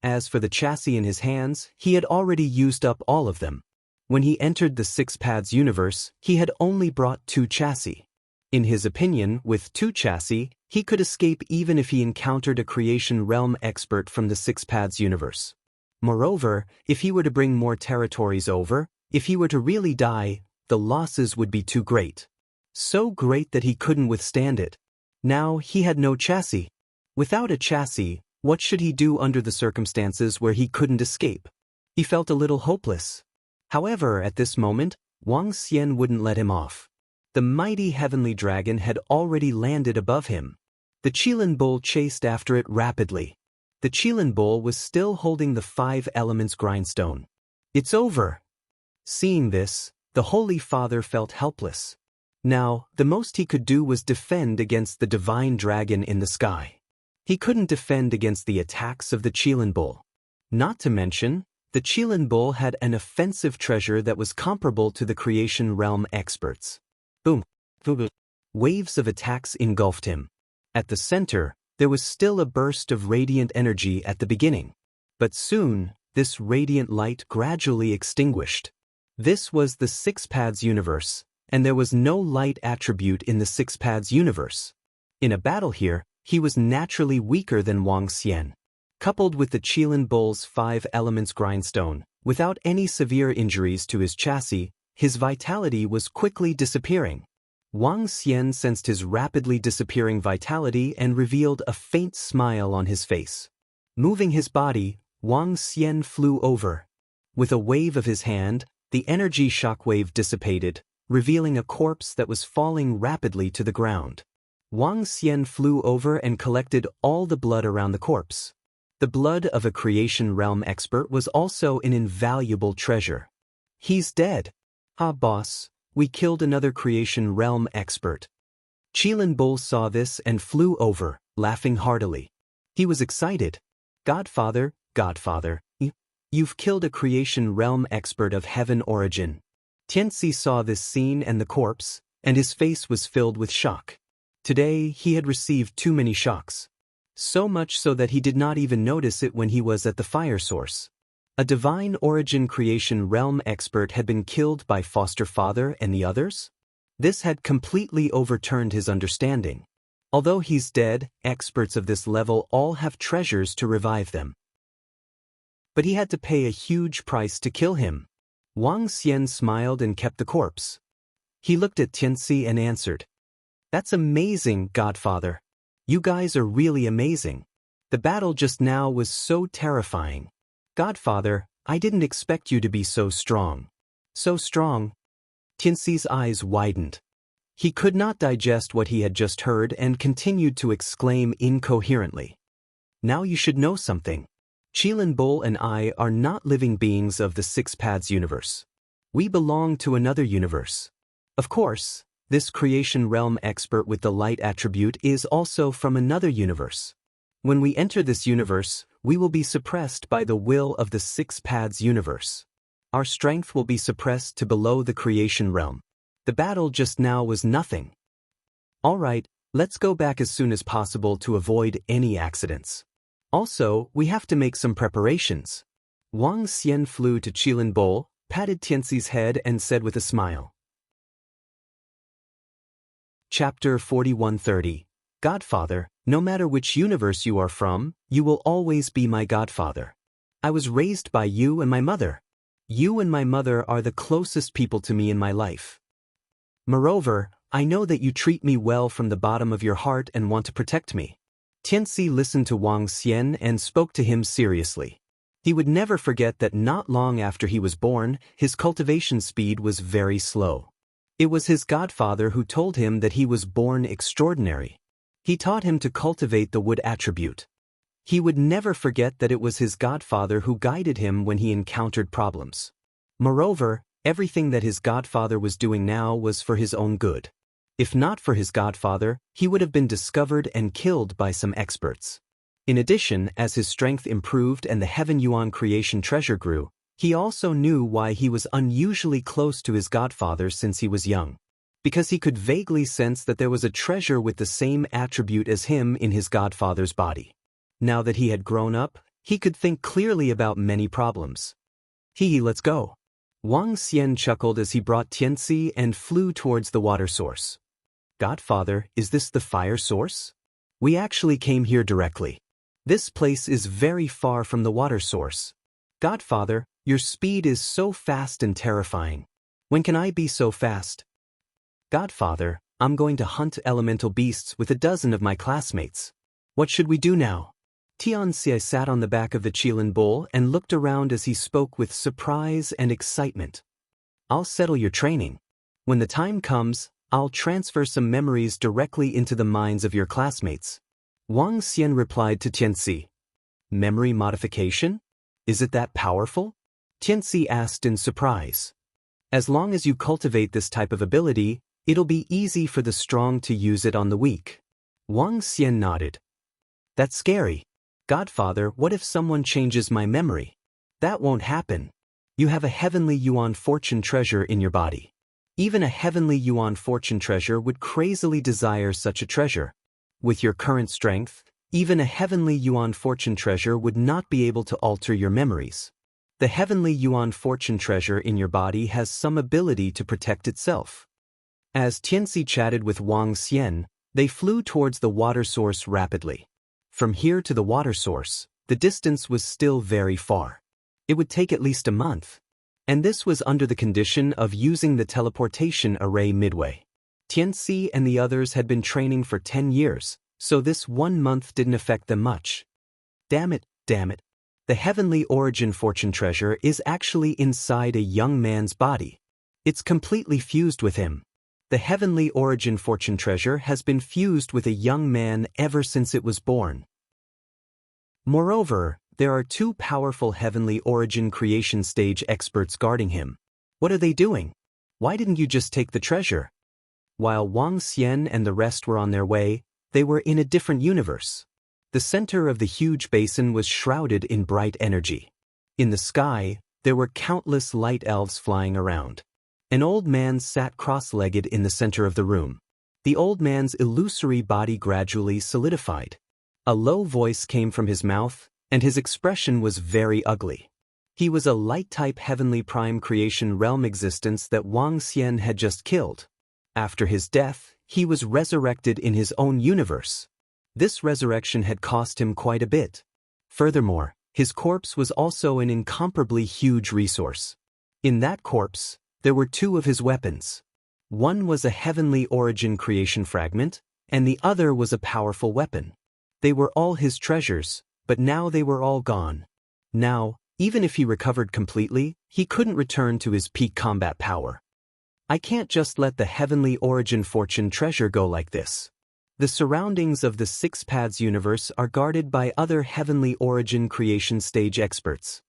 As for the chassis in his hands, he had already used up all of them. When he entered the 6 Paths universe, he had only brought 2 chassis. In his opinion, with 2 chassis, he could escape even if he encountered a creation realm expert from the 6 Paths universe. Moreover, if he were to bring more territories over, if he were to really die, the losses would be too great. So great that he couldn't withstand it. Now he had no chassis. Without a chassis, what should he do under the circumstances where he couldn't escape? He felt a little hopeless. However, at this moment, Wang Xian wouldn't let him off. The mighty heavenly dragon had already landed above him. The Qilin Bol chased after it rapidly. The Qilin Bol was still holding the 5 elements grindstone. "It's over." Seeing this, the Holy Father felt helpless. Now, the most he could do was defend against the divine dragon in the sky. He couldn't defend against the attacks of the Qilin Bol. Not to mention, the Qilin Bol had an offensive treasure that was comparable to the creation realm experts. Boom. Waves of attacks engulfed him. At the center, there was still a burst of radiant energy at the beginning. But soon, this radiant light gradually extinguished. This was the 6 Paths universe, and there was no light attribute in the 6 Paths universe. In a battle here, he was naturally weaker than Wang Xian. Coupled with the Qilin Bol's 5 elements grindstone, without any severe injuries to his chassis, his vitality was quickly disappearing. Wang Xian sensed his rapidly disappearing vitality and revealed a faint smile on his face. Moving his body, Wang Xian flew over. With a wave of his hand, the energy shockwave dissipated, revealing a corpse that was falling rapidly to the ground. Wang Xian flew over and collected all the blood around the corpse. The blood of a creation realm expert was also an invaluable treasure. "He's dead." "Ah, boss, we killed another creation realm expert." Qilin Bol saw this and flew over, laughing heartily. He was excited. Godfather, you've killed a creation realm expert of heaven origin." Tianzi saw this scene and the corpse, and his face was filled with shock. Today, he had received too many shocks. So much so that he did not even notice it when he was at the fire source. A divine origin creation realm expert had been killed by foster father and the others? This had completely overturned his understanding. Although he's dead, experts of this level all have treasures to revive them. But he had to pay a huge price to kill him. Wang Xian smiled and kept the corpse. He looked at Tianxi and answered, "That's amazing, Godfather. You guys are really amazing. The battle just now was so terrifying. Godfather, I didn't expect you to be so strong." So strong? Tianxi's eyes widened. He could not digest what he had just heard and continued to exclaim incoherently. "Now you should know something. Qilin Bull and I are not living beings of the Six Paths universe. We belong to another universe. Of course, this creation realm expert with the light attribute is also from another universe. When we enter this universe, we will be suppressed by the will of the Six Paths universe. Our strength will be suppressed to below the creation realm. The battle just now was nothing. All right, let's go back as soon as possible to avoid any accidents. Also, we have to make some preparations." Wang Xian flew to Qilin Bull, patted Tianxi's head and said with a smile. Chapter 4130. Godfather, no matter which universe you are from, you will always be my godfather. I was raised by you and my mother. You and my mother are the closest people to me in my life. Moreover, I know that you treat me well from the bottom of your heart and want to protect me." Tianxi listened to Wang Xian and spoke to him seriously. He would never forget that not long after he was born, his cultivation speed was very slow. It was his godfather who told him that he was born extraordinary. He taught him to cultivate the wood attribute. He would never forget that it was his godfather who guided him when he encountered problems. Moreover, everything that his godfather was doing now was for his own good. If not for his godfather, he would have been discovered and killed by some experts. In addition, as his strength improved and the Heaven Yuan creation treasure grew, he also knew why he was unusually close to his godfather since he was young. Because he could vaguely sense that there was a treasure with the same attribute as him in his godfather's body. Now that he had grown up, he could think clearly about many problems. Let's go." Wang Xian chuckled as he brought Tianxi and flew towards the water source. "Godfather, is this the fire source? We actually came here directly. This place is very far from the water source. Godfather, your speed is so fast and terrifying. When can I be so fast?" "Godfather, I'm going to hunt elemental beasts with a dozen of my classmates. What should we do now?" Tianxi sat on the back of the Qilin Bull and looked around as he spoke with surprise and excitement. "I'll settle your training. When the time comes, I'll transfer some memories directly into the minds of your classmates." Wang Xian replied to Tianxi. "Memory modification? Is it that powerful?" Tianxi asked in surprise. "As long as you cultivate this type of ability, it'll be easy for the strong to use it on the weak." Wang Xian nodded. "That's scary. Godfather, what if someone changes my memory?" "That won't happen. You have a heavenly Yuan fortune treasure in your body. Even a heavenly Yuan fortune treasure would crazily desire such a treasure. With your current strength, even a heavenly Yuan fortune treasure would not be able to alter your memories. The heavenly Yuan fortune treasure in your body has some ability to protect itself." As Tianxi chatted with Wang Xian, they flew towards the water source rapidly. From here to the water source, the distance was still very far. It would take at least a month. And this was under the condition of using the teleportation array midway. Tianxi and the others had been training for 10 years, so this 1 month didn't affect them much. Damn it. The heavenly origin fortune treasure is actually inside a young man's body. It's completely fused with him. The heavenly origin fortune treasure has been fused with a young man ever since it was born. Moreover, there are 2 powerful heavenly origin creation stage experts guarding him. What are they doing? Why didn't you just take the treasure? While Wang Xian and the rest were on their way, they were in a different universe. The center of the huge basin was shrouded in bright energy. In the sky, there were countless light elves flying around. An old man sat cross-legged in the center of the room. The old man's illusory body gradually solidified. A low voice came from his mouth, and his expression was very ugly. He was a light-type heavenly prime creation realm existence that Wang Xian had just killed. After his death, he was resurrected in his own universe. This resurrection had cost him quite a bit. Furthermore, his corpse was also an incomparably huge resource. In that corpse, there were two of his weapons. One was a heavenly origin creation fragment, and the other was a powerful weapon. They were all his treasures, but now they were all gone. Now, even if he recovered completely, he couldn't return to his peak combat power. I can't just let the heavenly origin fortune treasure go like this. The surroundings of the Six Paths universe are guarded by other heavenly origin creation stage experts.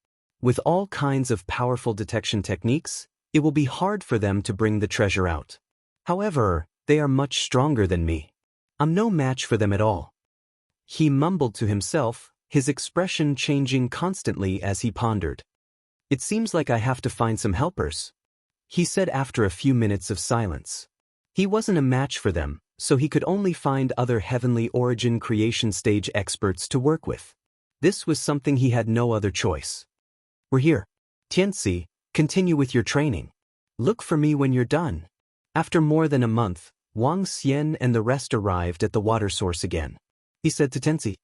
With all kinds of powerful detection techniques, it will be hard for them to bring the treasure out. However, they are much stronger than me. I'm no match for them at all. He mumbled to himself, his expression changing constantly as he pondered. It seems like I have to find some helpers, he said after a few minutes of silence. He wasn't a match for them, so he could only find other heavenly origin creation stage experts to work with. This was something he had no other choice. We're here. Tianci, continue with your training. Look for me when you're done. After more than a month, Wang Xian and the rest arrived at the water source again. He said to Tianci,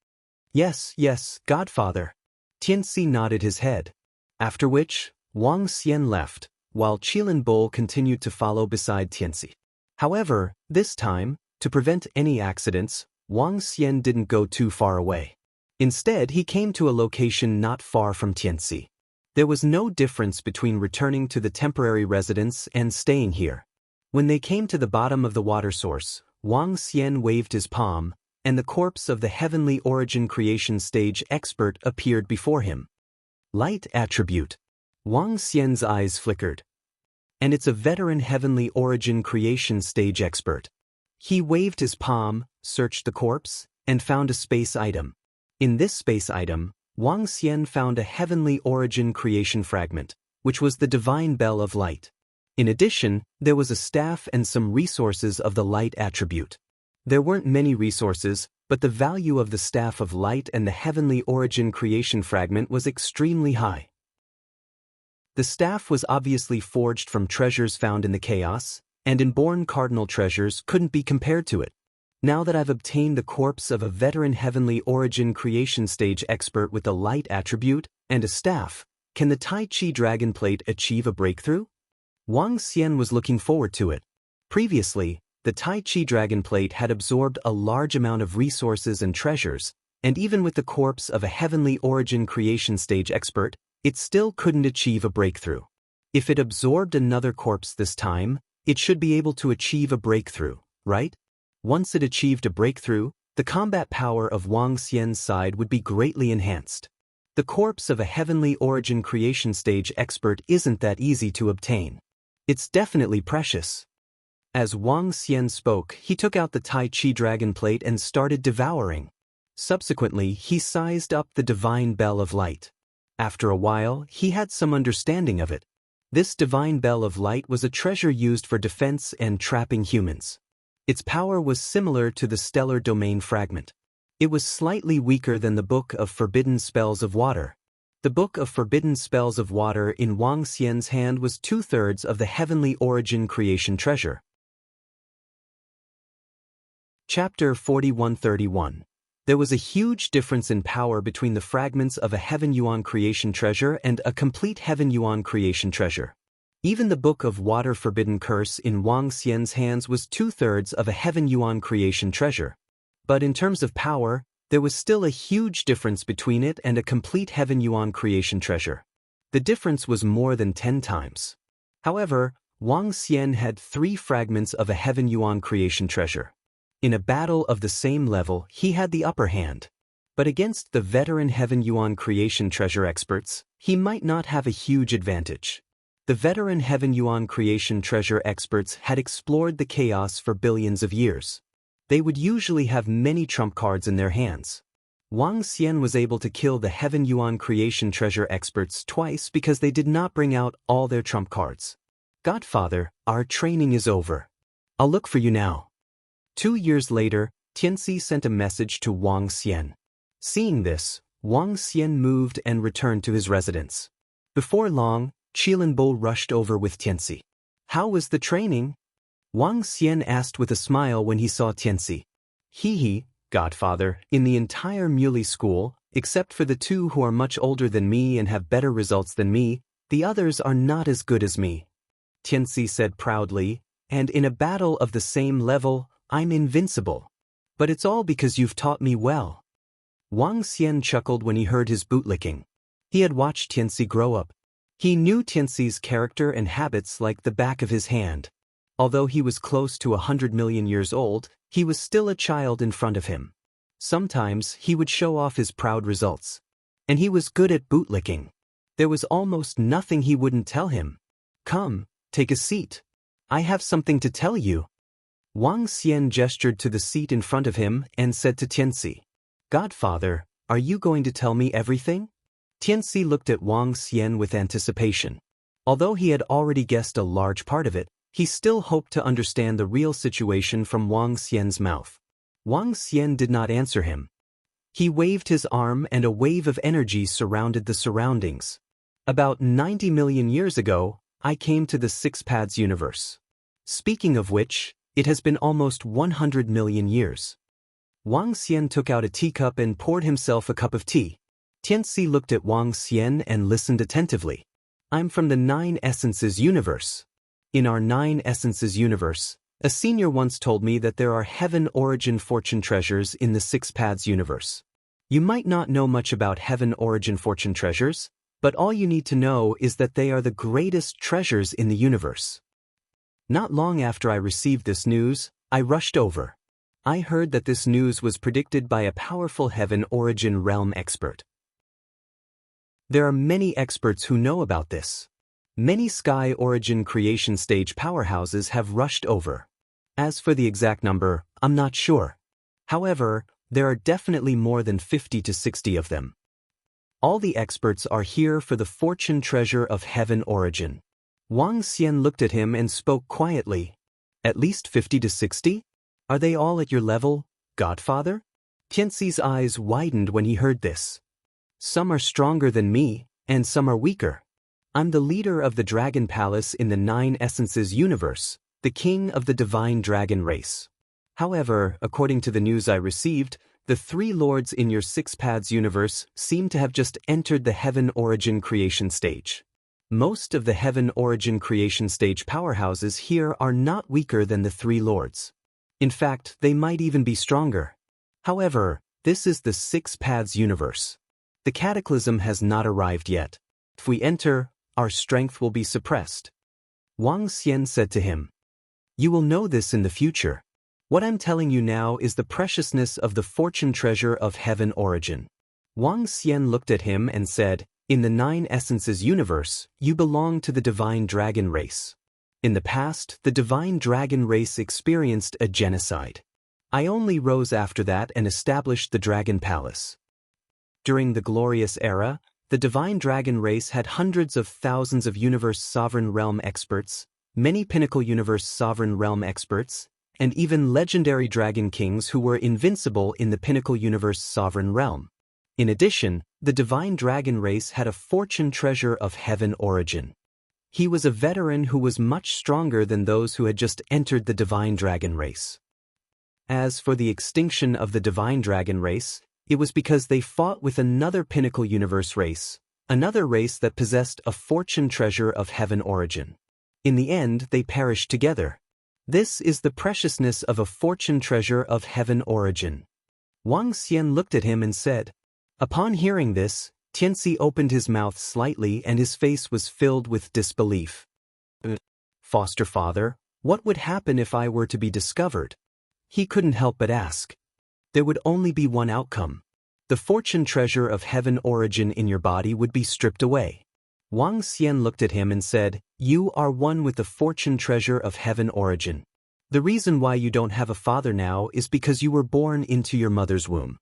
Yes, Godfather. Tianci nodded his head. After which, Wang Xian left, while Qilin Bo continued to follow beside Tianci. However, this time, to prevent any accidents, Wang Xian didn't go too far away. Instead, he came to a location not far from Tianci. There was no difference between returning to the temporary residence and staying here. When they came to the bottom of the water source, Wang Xian waved his palm, and the corpse of the heavenly origin creation stage expert appeared before him. Light attribute. Wang Xian's eyes flickered. And it's a veteran heavenly origin creation stage expert. He waved his palm, searched the corpse, and found a space item. In this space item, Wang Xian found a heavenly origin creation fragment, which was the divine bell of light. In addition, there was a staff and some resources of the light attribute. There weren't many resources, but the value of the staff of light and the heavenly origin creation fragment was extremely high. The staff was obviously forged from treasures found in the chaos, and inborn cardinal treasures couldn't be compared to it. Now that I've obtained the corpse of a veteran heavenly origin creation stage expert with a light attribute and a staff, can the Tai Chi Dragon Plate achieve a breakthrough? Wang Xian was looking forward to it. Previously, the Tai Chi Dragon Plate had absorbed a large amount of resources and treasures, and even with the corpse of a heavenly origin creation stage expert, it still couldn't achieve a breakthrough. If it absorbed another corpse this time, it should be able to achieve a breakthrough, right? Once it achieved a breakthrough, the combat power of Wang Xian's side would be greatly enhanced. The corpse of a heavenly origin creation stage expert isn't that easy to obtain. It's definitely precious. As Wang Xian spoke, he took out the Tai Chi Dragon Plate and started devouring. Subsequently, he sized up the divine bell of light. After a while, he had some understanding of it. This divine bell of light was a treasure used for defense and trapping humans. Its power was similar to the stellar domain fragment. It was slightly weaker than the Book of Forbidden Spells of Water. The Book of Forbidden Spells of Water in Wang Xian's hand was 2/3 of the heavenly origin creation treasure. Chapter 4131. There was a huge difference in power between the fragments of a Heaven Yuan creation treasure and a complete Heaven Yuan creation treasure. Even the Book of Water Forbidden Curse in Wang Xian's hands was 2/3 of a Heaven Yuan creation treasure. But in terms of power, there was still a huge difference between it and a complete Heaven Yuan creation treasure. The difference was more than 10 times. However, Wang Xian had 3 fragments of a Heaven Yuan creation treasure. In a battle of the same level, he had the upper hand. But against the veteran Heaven Yuan creation treasure experts, he might not have a huge advantage. The veteran Heaven Yuan creation treasure experts had explored the chaos for billions of years. They would usually have many trump cards in their hands. Wang Xian was able to kill the Heaven Yuan creation treasure experts twice because they did not bring out all their trump cards. Godfather, our training is over. I'll look for you now. 2 years later, Tianci sent a message to Wang Xian. Seeing this, Wang Xian moved and returned to his residence. Before long, Qilanbo rushed over with Tianxi. How was the training? Wang Xian asked with a smile when he saw Tianxi. He, godfather, in the entire Muley school, except for the two who are much older than me and have better results than me, the others are not as good as me. Tianxi said proudly, and in a battle of the same level, I'm invincible. But it's all because you've taught me well. Wang Xian chuckled when he heard his bootlicking. He had watched Tianxi grow up. He knew Tianxi's character and habits like the back of his hand. Although he was close to 100 million years old, he was still a child in front of him. Sometimes he would show off his proud results. And he was good at bootlicking. There was almost nothing he wouldn't tell him. Come, take a seat. I have something to tell you. Wang Xian gestured to the seat in front of him and said to Tianxi, Godfather, are you going to tell me everything? Tianxi looked at Wang Xian with anticipation. Although he had already guessed a large part of it, he still hoped to understand the real situation from Wang Xian's mouth. Wang Xian did not answer him. He waved his arm and a wave of energy surrounded the surroundings. About 90 million years ago, I came to the Six Paths universe. Speaking of which, it has been almost 100 million years. Wang Xian took out a teacup and poured himself a cup of tea. Tianxi looked at Wang Xian and listened attentively. I'm from the Nine Essences universe. In our Nine Essences universe, a senior once told me that there are heaven origin fortune treasures in the Six Paths universe. You might not know much about heaven origin fortune treasures, but all you need to know is that they are the greatest treasures in the universe. Not long after I received this news, I rushed over. I heard that this news was predicted by a powerful heaven origin realm expert. There are many experts who know about this. Many sky origin creation stage powerhouses have rushed over. As for the exact number, I'm not sure. However, there are definitely more than 50 to 60 of them. All the experts are here for the fortune treasure of heaven origin. Wang Xian looked at him and spoke quietly. At least 50 to 60? Are they all at your level, godfather? Tianxi's eyes widened when he heard this. Some are stronger than me, and some are weaker. I'm the leader of the Dragon Palace in the Nine Essences universe, the king of the divine dragon race. However, according to the news I received, the three lords in your Six Paths universe seem to have just entered the heaven origin creation stage. Most of the heaven origin creation stage powerhouses here are not weaker than the three lords. In fact, they might even be stronger. However, this is the Six Paths universe. The cataclysm has not arrived yet. If we enter, our strength will be suppressed. Wang Xian said to him, You will know this in the future. What I'm telling you now is the preciousness of the fortune treasure of heaven origin. Wang Xian looked at him and said, In the Nine Essences universe, you belong to the divine dragon race. In the past, the divine dragon race experienced a genocide. I only rose after that and established the Dragon Palace. During the glorious era, the divine dragon race had hundreds of thousands of universe sovereign realm experts, many pinnacle universe sovereign realm experts, and even legendary dragon kings who were invincible in the pinnacle universe sovereign realm. In addition, the divine dragon race had a fortune treasure of heaven origin. He was a veteran who was much stronger than those who had just entered the divine dragon race. As for the extinction of the divine dragon race, it was because they fought with another pinnacle universe race, another race that possessed a fortune treasure of heaven origin. In the end, they perished together. This is the preciousness of a fortune treasure of heaven origin. Wang Xian looked at him and said. Upon hearing this, Tianxi opened his mouth slightly and his face was filled with disbelief. Foster father, what would happen if I were to be discovered? He couldn't help but ask. There would only be one outcome. The fortune treasure of heaven origin in your body would be stripped away. Wang Xian looked at him and said, You are one with the fortune treasure of heaven origin. The reason why you don't have a father now is because you were born into your mother's womb.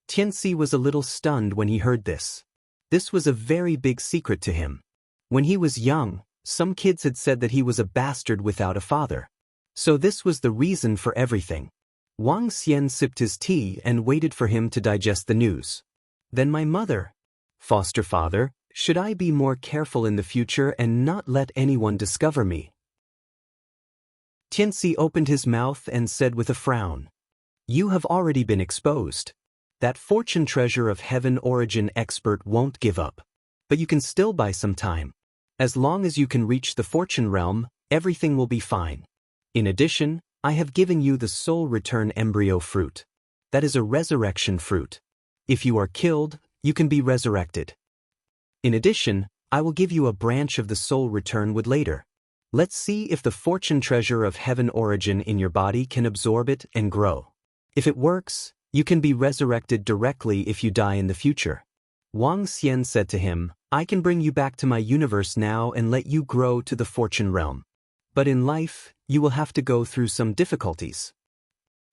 Tianxi was a little stunned when he heard this. This was a very big secret to him. When he was young, some kids had said that he was a bastard without a father. So this was the reason for everything. Wang Xian sipped his tea and waited for him to digest the news. Then my mother. Foster father, should I be more careful in the future and not let anyone discover me? Tianci opened his mouth and said with a frown. You have already been exposed. That fortune treasure of heaven origin expert won't give up. But you can still buy some time. As long as you can reach the fortune realm, everything will be fine. In addition, I have given you the soul return embryo fruit. That is a resurrection fruit. If you are killed, you can be resurrected. In addition, I will give you a branch of the soul return wood later. Let's see if the fortune treasure of heaven origin in your body can absorb it and grow. If it works, you can be resurrected directly if you die in the future. Wang Xian said to him, I can bring you back to my universe now and let you grow to the fortune realm. But in life, you will have to go through some difficulties.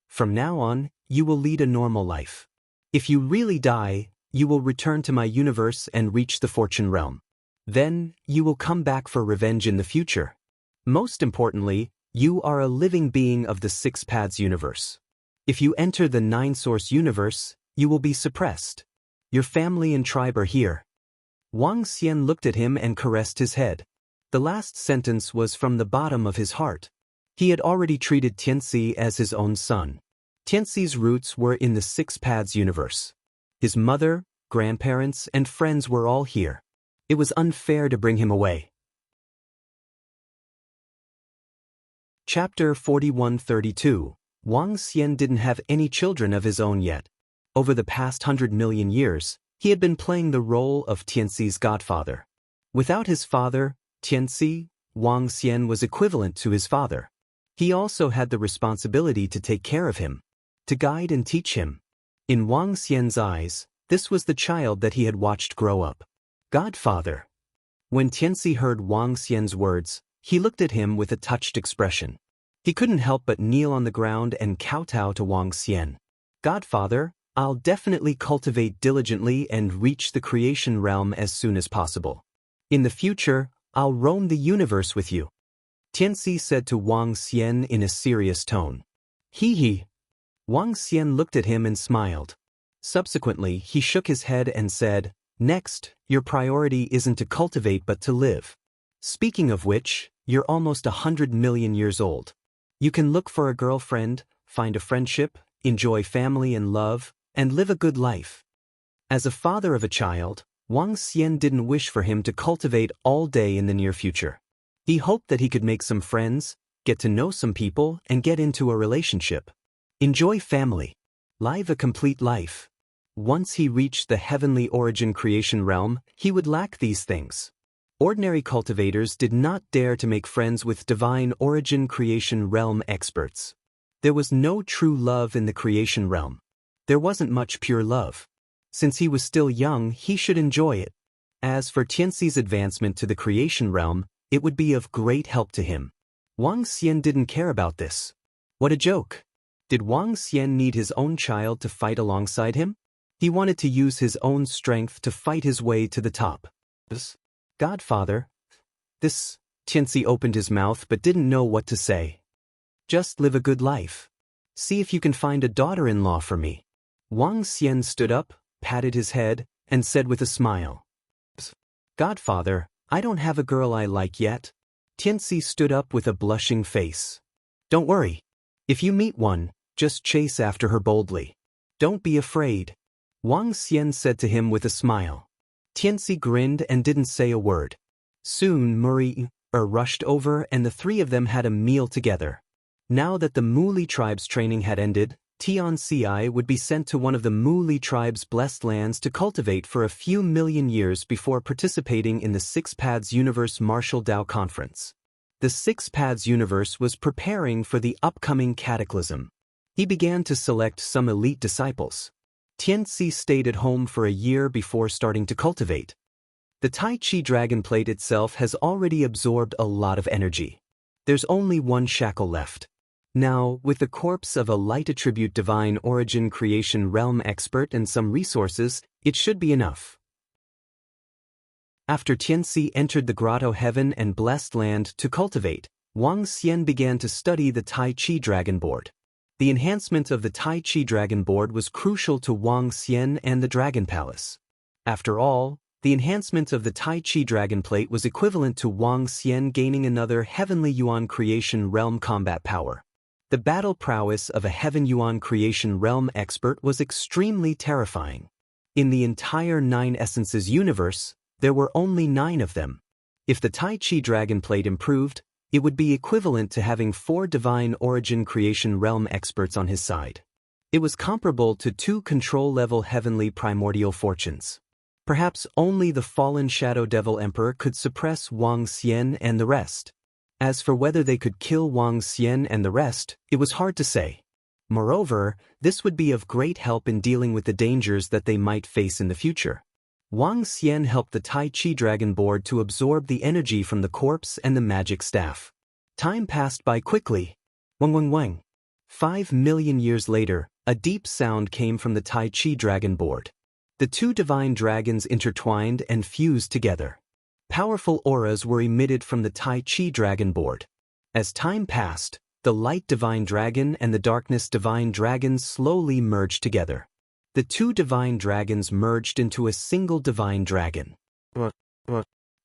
From now on, you will lead a normal life. If you really die, you will return to my universe and reach the fortune realm. Then, you will come back for revenge in the future. Most importantly, you are a living being of the Six Paths universe. If you enter the Nine Source universe, you will be suppressed. Your family and tribe are here. Wang Xian looked at him and caressed his head. The last sentence was from the bottom of his heart. He had already treated Tianci as his own son. Tianci's roots were in the Six Paths universe. His mother, grandparents, and friends were all here. It was unfair to bring him away. Chapter 4132. Wang Xian didn't have any children of his own yet. Over the past 100 million years, he had been playing the role of Tianci's godfather. Without his father, Tianci, Wang Xian was equivalent to his father. He also had the responsibility to take care of him, to guide and teach him. In Wang Xian's eyes, this was the child that he had watched grow up. Godfather. When Tianci heard Wang Xian's words, he looked at him with a touched expression. He couldn't help but kneel on the ground and kowtow to Wang Xian. Godfather, I'll definitely cultivate diligently and reach the creation realm as soon as possible. In the future, I'll roam the universe with you. Tianci said to Wang Xian in a serious tone. He. Wang Xian looked at him and smiled. Subsequently, he shook his head and said, Next, your priority isn't to cultivate but to live. Speaking of which, you're almost 100 million years old. You can look for a girlfriend, find a friendship, enjoy family and love, and live a good life. As a father of a child, Wang Xian didn't wish for him to cultivate all day in the near future. He hoped that he could make some friends, get to know some people, and get into a relationship. Enjoy family. Live a complete life. Once he reached the heavenly origin creation realm, he would lack these things. Ordinary cultivators did not dare to make friends with divine origin creation realm experts. There was no true love in the creation realm. There wasn't much pure love. Since he was still young, he should enjoy it. As for Tianci's advancement to the creation realm, it would be of great help to him. Wang Xian didn't care about this. What a joke. Did Wang Xian need his own child to fight alongside him? He wanted to use his own strength to fight his way to the top. Godfather. Tianci opened his mouth but didn't know what to say. Just live a good life. See if you can find a daughter-in-law for me. Wang Xian stood up, patted his head, and said with a smile. Godfather, I don't have a girl I like yet. Tianci stood up with a blushing face. Don't worry. If you meet one, just chase after her boldly. Don't be afraid. Wang Xian said to him with a smile. Tianci grinned and didn't say a word. Soon Murray rushed over and the three of them had a meal together. Now that the Muli tribe's training had ended, Tianci would be sent to one of the Muli tribe's blessed lands to cultivate for a few million years before participating in the Six Paths Universe Martial Dao Conference. The Six Paths Universe was preparing for the upcoming cataclysm. He began to select some elite disciples. Tianci stayed at home for a year before starting to cultivate. The Tai Chi Dragon Plate itself has already absorbed a lot of energy. There's only one shackle left. Now, with the corpse of a light attribute divine origin creation realm expert and some resources, it should be enough. After Tianci entered the grotto heaven and blessed land to cultivate, Wang Xian began to study the Tai Chi Dragon Board. The enhancement of the Tai Chi Dragon Board was crucial to Wang Xian and the Dragon Palace. After all, the enhancement of the Tai Chi Dragon Plate was equivalent to Wang Xian gaining another Heavenly Yuan Creation Realm combat power. The battle prowess of a Heaven Yuan Creation Realm expert was extremely terrifying. In the entire 9 Essences universe, there were only 9 of them. If the Tai Chi Dragon Plate improved, it would be equivalent to having 4 Divine Origin Creation Realm experts on his side. It was comparable to 2 control-level Heavenly Primordial Fortunes. Perhaps only the fallen Shadow Devil Emperor could suppress Wang Xian and the rest. As for whether they could kill Wang Xian and the rest, it was hard to say. Moreover, this would be of great help in dealing with the dangers that they might face in the future. Wang Xian helped the Tai Chi Dragon Board to absorb the energy from the corpse and the magic staff. Time passed by quickly. Wang. 5 million years later, a deep sound came from the Tai Chi Dragon Board. The 2 divine dragons intertwined and fused together. Powerful auras were emitted from the Tai Chi Dragon Board. As time passed, the Light Divine Dragon and the Darkness Divine Dragon slowly merged together. The 2 divine dragons merged into a single divine dragon.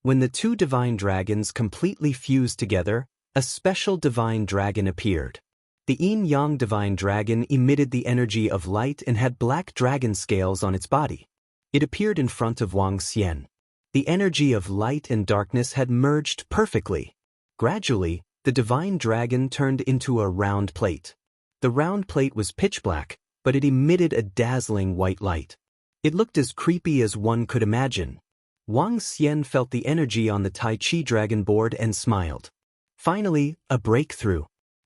When the 2 divine dragons completely fused together, a special divine dragon appeared. The Yin-Yang divine dragon emitted the energy of light and had black dragon scales on its body. It appeared in front of Wang Xian. The energy of light and darkness had merged perfectly. Gradually, the divine dragon turned into a round plate. The round plate was pitch black, but it emitted a dazzling white light. It looked as creepy as one could imagine. Wang Xian felt the energy on the Tai Chi Dragon Board and smiled. Finally, a breakthrough.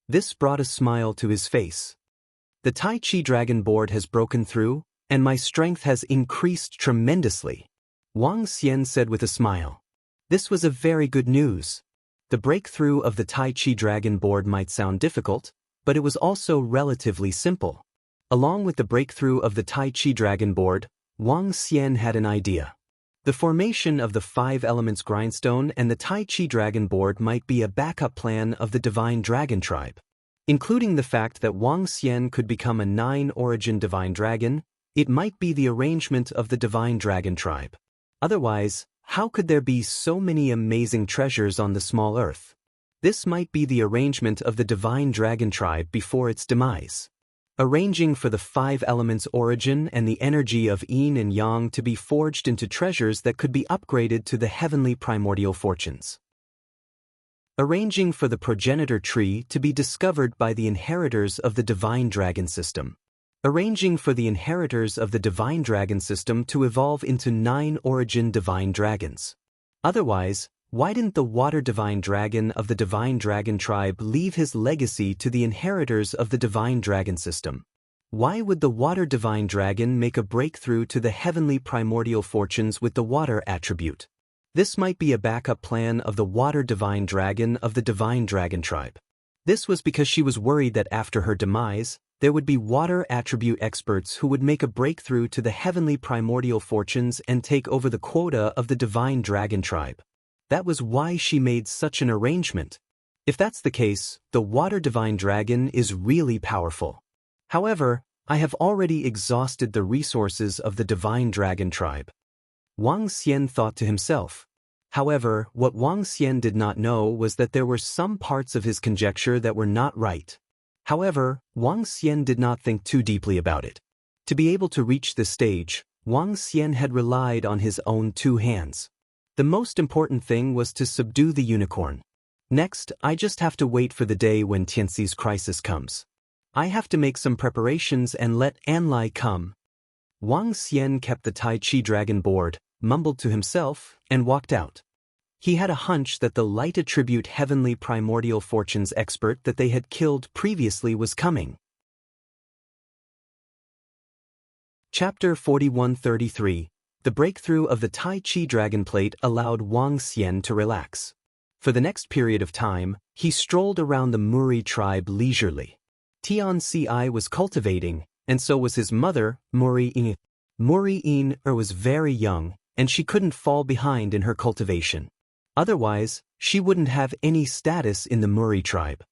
This brought a smile to his face. The Tai Chi Dragon Board has broken through, and my strength has increased tremendously. Wang Xian said with a smile. This was a very good news. The breakthrough of the Tai Chi Dragon Board might sound difficult, but it was also relatively simple. Along with the breakthrough of the Tai Chi Dragon Board, Wang Xian had an idea. The formation of the 5 Elements Grindstone and the Tai Chi Dragon Board might be a backup plan of the Divine Dragon Tribe. Including the fact that Wang Xian could become a 9 Origin Divine Dragon, it might be the arrangement of the Divine Dragon Tribe. Otherwise, how could there be so many amazing treasures on the small earth? This might be the arrangement of the Divine Dragon Tribe before its demise. Arranging for the 5 elements origin and the energy of yin and yang to be forged into treasures that could be upgraded to the heavenly primordial fortunes. Arranging for the progenitor tree to be discovered by the inheritors of the Divine Dragon System. Arranging for the inheritors of the Divine Dragon System to evolve into 9 origin Divine Dragons. Otherwise, why didn't the Water Divine Dragon of the Divine Dragon Tribe leave his legacy to the inheritors of the Divine Dragon System? Why would the Water Divine Dragon make a breakthrough to the heavenly primordial fortunes with the water attribute? This might be a backup plan of the Water Divine Dragon of the Divine Dragon Tribe. This was because she was worried that after her demise, there would be water attribute experts who would make a breakthrough to the heavenly primordial fortunes and take over the quota of the Divine Dragon Tribe. That was why she made such an arrangement. If that's the case, the Water Divine Dragon is really powerful. However, I have already exhausted the resources of the Divine Dragon Tribe. Wang Xian thought to himself. However, what Wang Xian did not know was that there were some parts of his conjecture that were not right. However, Wang Xian did not think too deeply about it. To be able to reach this stage, Wang Xian had relied on his own 2 hands. The most important thing was to subdue the unicorn. Next, I just have to wait for the day when Tianxi's crisis comes. I have to make some preparations and let Anlai come. Wang Xian kept the Tai Chi Dragon Board, mumbled to himself, and walked out. He had a hunch that the light attribute heavenly primordial fortunes expert that they had killed previously was coming. Chapter 4133. The breakthrough of the Tai Chi Dragon Plate allowed Wang Xian to relax. For the next period of time, he strolled around the Muri tribe leisurely. Tian Ci was cultivating, and so was his mother, Muri Yin. Muri Yin was very young, and she couldn't fall behind in her cultivation. Otherwise, she wouldn't have any status in the Muri tribe.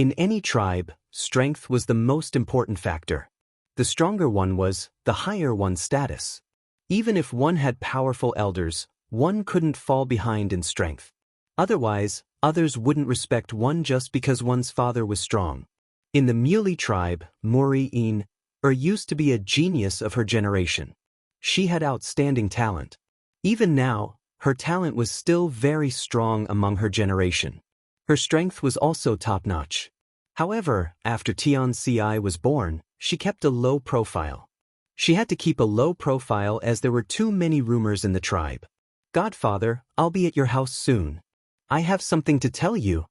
In any tribe, strength was the most important factor. The stronger one was, the higher one's status. Even if one had powerful elders, one couldn't fall behind in strength. Otherwise, others wouldn't respect one just because one's father was strong. In the Muley tribe, Muri-in used to be a genius of her generation. She had outstanding talent. Even now, her talent was still very strong among her generation. Her strength was also top-notch. However, after Tianci was born, she kept a low profile. She had to keep a low profile as there were too many rumors in the tribe. "Godfather, I'll be at your house soon. I have something to tell you."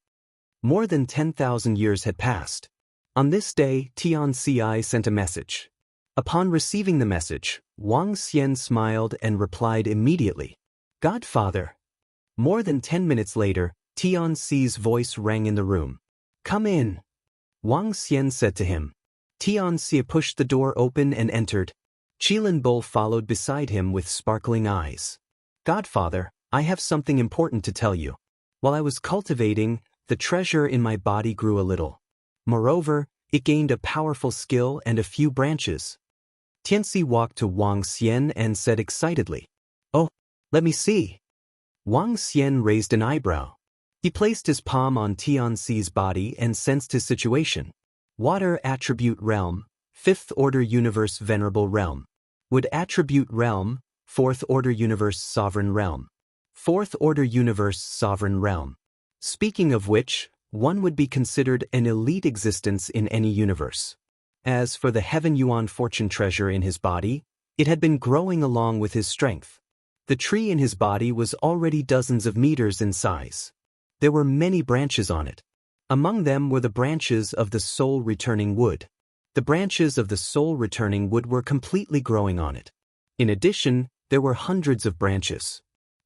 More than 10,000 years had passed. On this day, Tianci sent a message. Upon receiving the message, Wang Xian smiled and replied immediately, "Godfather." More than 10 minutes later, Tianci's voice rang in the room. "Come in." Wang Xian said to him. Tianci pushed the door open and entered. Qilin Bull followed beside him with sparkling eyes. "Godfather, I have something important to tell you. While I was cultivating, the treasure in my body grew a little. Moreover, it gained a powerful skill and a few branches." Tianci walked to Wang Xian and said excitedly, "Oh, let me see." Wang Xian raised an eyebrow. He placed his palm on Tianci's body and sensed his situation. Water Attribute Realm, 5th Order Universe Venerable Realm. Wood Attribute Realm, 4th Order Universe Sovereign Realm. 4th Order Universe Sovereign Realm. Speaking of which, one would be considered an elite existence in any universe. As for the Heaven Yuan fortune treasure in his body, it had been growing along with his strength. The tree in his body was already dozens of meters in size. There were many branches on it. Among them were the branches of the soul-returning wood. The branches of the soul-returning wood were completely growing on it. In addition, there were hundreds of branches.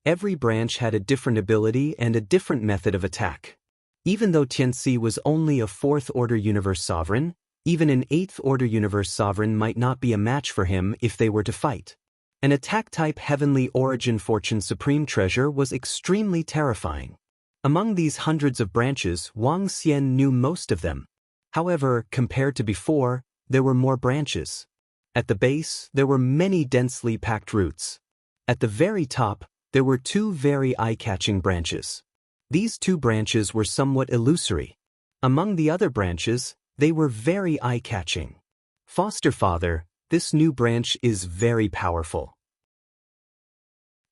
Every branch had a different ability and a different method of attack. Even though Tianci was only a 4th Order Universe Sovereign, even an 8th Order Universe Sovereign might not be a match for him if they were to fight. An attack-type Heavenly Origin Fortune Supreme Treasure was extremely terrifying. Among these hundreds of branches, Wang Xian knew most of them. However, compared to before, there were more branches. At the base, there were many densely packed roots. At the very top, there were two very eye-catching branches. These two branches were somewhat illusory. Among the other branches, they were very eye-catching. "Foster father, this new branch is very powerful.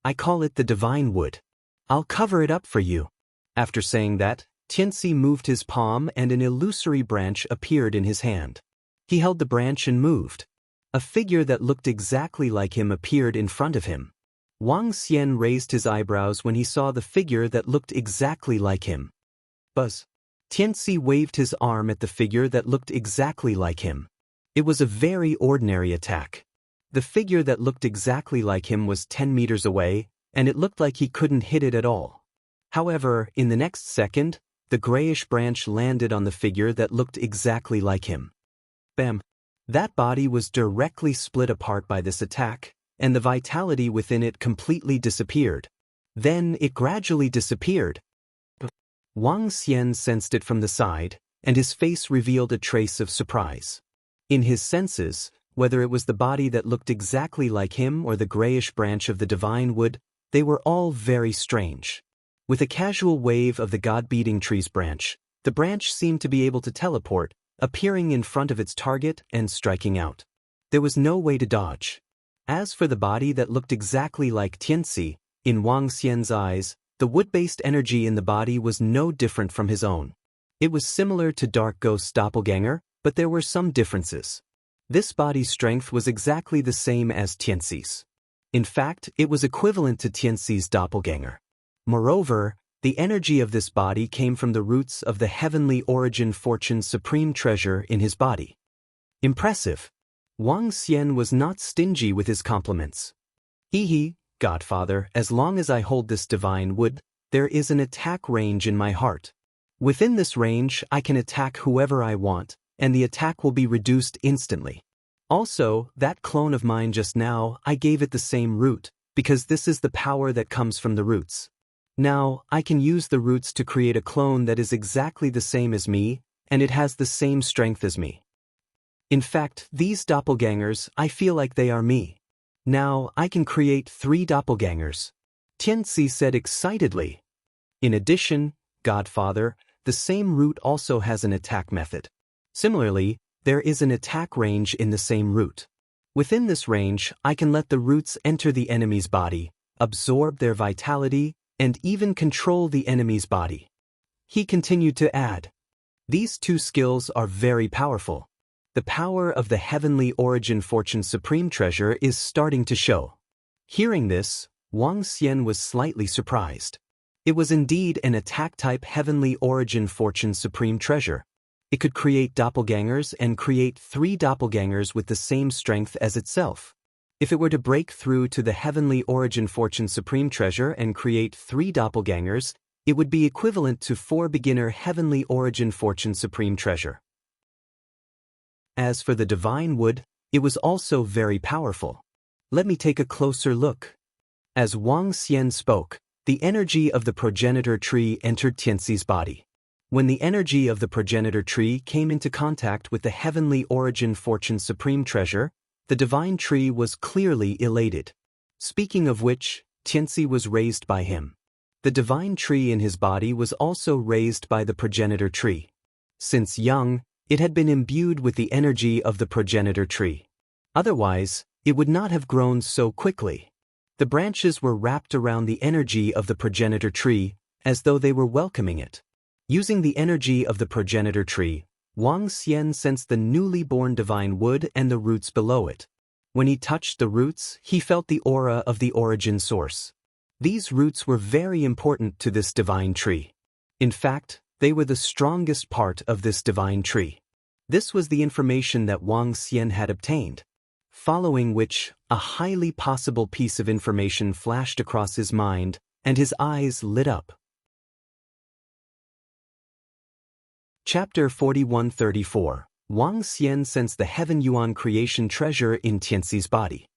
I call it the Divine Wood. I'll cover it up for you." After saying that, Tianci moved his palm and an illusory branch appeared in his hand. He held the branch and moved. A figure that looked exactly like him appeared in front of him. Wang Xian raised his eyebrows when he saw the figure that looked exactly like him. Buzz. Tianci waved his arm at the figure that looked exactly like him. It was a very ordinary attack. The figure that looked exactly like him was 10 meters away, and it looked like he couldn't hit it at all. However, in the next second, the grayish branch landed on the figure that looked exactly like him. Bam! That body was directly split apart by this attack, and the vitality within it completely disappeared. Then it gradually disappeared. Wang Xian sensed it from the side, and his face revealed a trace of surprise. In his senses, whether it was the body that looked exactly like him or the grayish branch of the Divine Wood, they were all very strange. With a casual wave of the God-beating tree's branch, the branch seemed to be able to teleport, appearing in front of its target and striking out. There was no way to dodge. As for the body that looked exactly like Tianci, in Wang Xian's eyes, the wood-based energy in the body was no different from his own. It was similar to Dark Ghost's doppelganger, but there were some differences. This body's strength was exactly the same as Tianci's. In fact, it was equivalent to Tianci's doppelganger. Moreover, the energy of this body came from the roots of the Heavenly Origin Fortune Supreme Treasure in his body. Impressive. Wang Xian was not stingy with his compliments. "Hee, Godfather, as long as I hold this Divine Wood, there is an attack range in my heart. Within this range, I can attack whoever I want, and the attack will be reduced instantly. Also, that clone of mine just now, I gave it the same root, because this is the power that comes from the roots. Now, I can use the roots to create a clone that is exactly the same as me, and it has the same strength as me. In fact, these doppelgangers, I feel like they are me. Now, I can create 3 doppelgangers," Tianzi said excitedly. In addition, Godfather, the same root also has an attack method. Similarly, there is an attack range in the same root. Within this range, I can let the roots enter the enemy's body, absorb their vitality, and even control the enemy's body. He continued to add, "These 2 skills are very powerful. The power of the heavenly origin fortune supreme treasure is starting to show." Hearing this, Wang Xian was slightly surprised. It was indeed an attack-type heavenly origin fortune supreme treasure. It could create doppelgangers and create 3 doppelgangers with the same strength as itself. If it were to break through to the heavenly origin fortune supreme treasure and create 3 doppelgangers, it would be equivalent to 4 beginner heavenly origin fortune supreme treasure. As for the divine wood, it was also very powerful. Let me take a closer look. As Wang Xian spoke, the energy of the progenitor tree entered Tianzi's body. When the energy of the progenitor tree came into contact with the heavenly origin fortune supreme treasure, the divine tree was clearly elated. Speaking of which, Tianzi was raised by him. The divine tree in his body was also raised by the progenitor tree. Since young, it had been imbued with the energy of the progenitor tree. Otherwise, it would not have grown so quickly. The branches were wrapped around the energy of the progenitor tree, as though they were welcoming it. Using the energy of the progenitor tree, Wang Xian sensed the newly born divine wood and the roots below it. When he touched the roots, he felt the aura of the origin source. These roots were very important to this divine tree. In fact, they were the strongest part of this divine tree. This was the information that Wang Xian had obtained. Following which, a highly possible piece of information flashed across his mind, and his eyes lit up. Chapter 4134. Wang Xian sensed the Heaven Yuan creation treasure in Tianzi's body.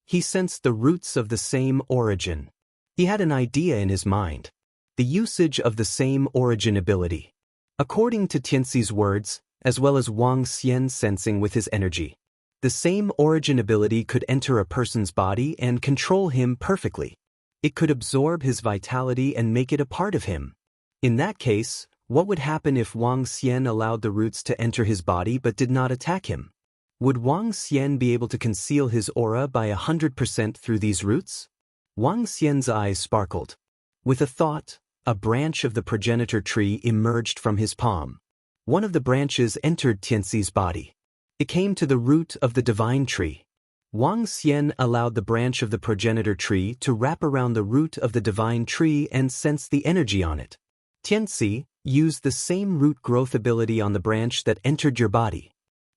He sensed the roots of the same origin. He had an idea in his mind. The usage of the same origin ability. According to Tianzi's words, as well as Wang Xian sensing with his energy, the same origin ability could enter a person's body and control him perfectly. It could absorb his vitality and make it a part of him. In that case, what would happen if Wang Xian allowed the roots to enter his body but did not attack him? Would Wang Xian be able to conceal his aura by 100% through these roots? Wang Xian's eyes sparkled. With a thought, a branch of the progenitor tree emerged from his palm. One of the branches entered Tianzi's body. It came to the root of the divine tree. Wang Xian allowed the branch of the progenitor tree to wrap around the root of the divine tree and sense the energy on it. Tianzi used the same root growth ability on the branch that entered your body.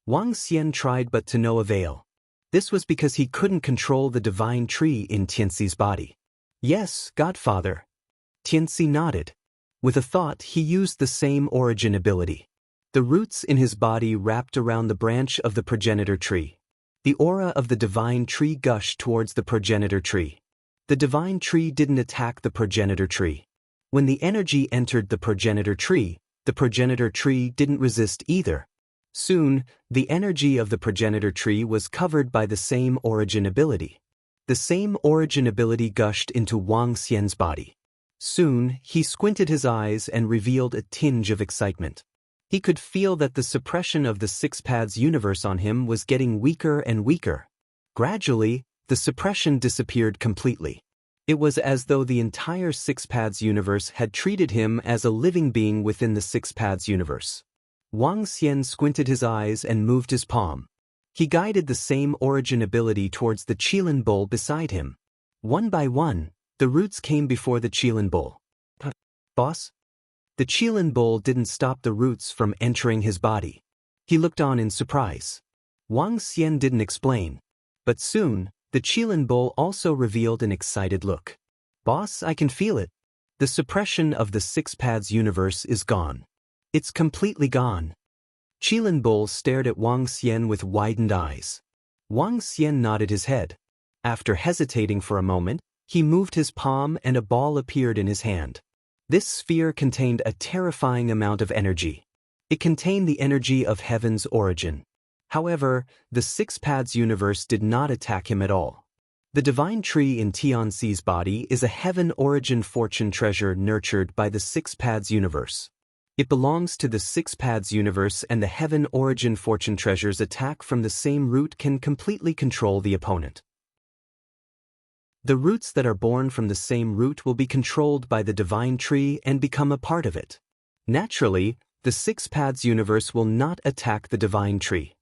Wang Xian tried but to no avail. This was because he couldn't control the divine tree in Tianzi's body. Yes, Godfather. Tianzi nodded. With a thought, he used the same origin ability. The roots in his body wrapped around the branch of the progenitor tree. The aura of the divine tree gushed towards the progenitor tree. The divine tree didn't attack the progenitor tree. When the energy entered the progenitor tree didn't resist either. Soon, the energy of the progenitor tree was covered by the same origin ability. The same origin ability gushed into Wang Xian's body. Soon, he squinted his eyes and revealed a tinge of excitement. He could feel that the suppression of the 6 paths universe on him was getting weaker and weaker. Gradually, the suppression disappeared completely. It was as though the entire 6 paths universe had treated him as a living being within the 6 paths universe. Wang Xian squinted his eyes and moved his palm. He guided the same origin ability towards the Qilin bowl beside him. One by one, the roots came before the Qilin bowl. Boss? The Qilin bowl didn't stop the roots from entering his body. He looked on in surprise. Wang Xian didn't explain. But soon, the Qilin bowl also revealed an excited look. Boss, I can feel it. The suppression of the 6 paths universe is gone. It's completely gone. Qilin bowl stared at Wang Xian with widened eyes. Wang Xian nodded his head. After hesitating for a moment, he moved his palm and a ball appeared in his hand. This sphere contained a terrifying amount of energy. It contained the energy of heaven's origin. However, the Six Paths universe did not attack him at all. The divine tree in Tianxi's body is a heaven origin fortune treasure nurtured by the Six Paths universe. It belongs to the Six Paths universe, and the heaven origin fortune treasure's attack from the same root can completely control the opponent. The roots that are born from the same root will be controlled by the divine tree and become a part of it. Naturally, the Six Paths universe will not attack the divine tree.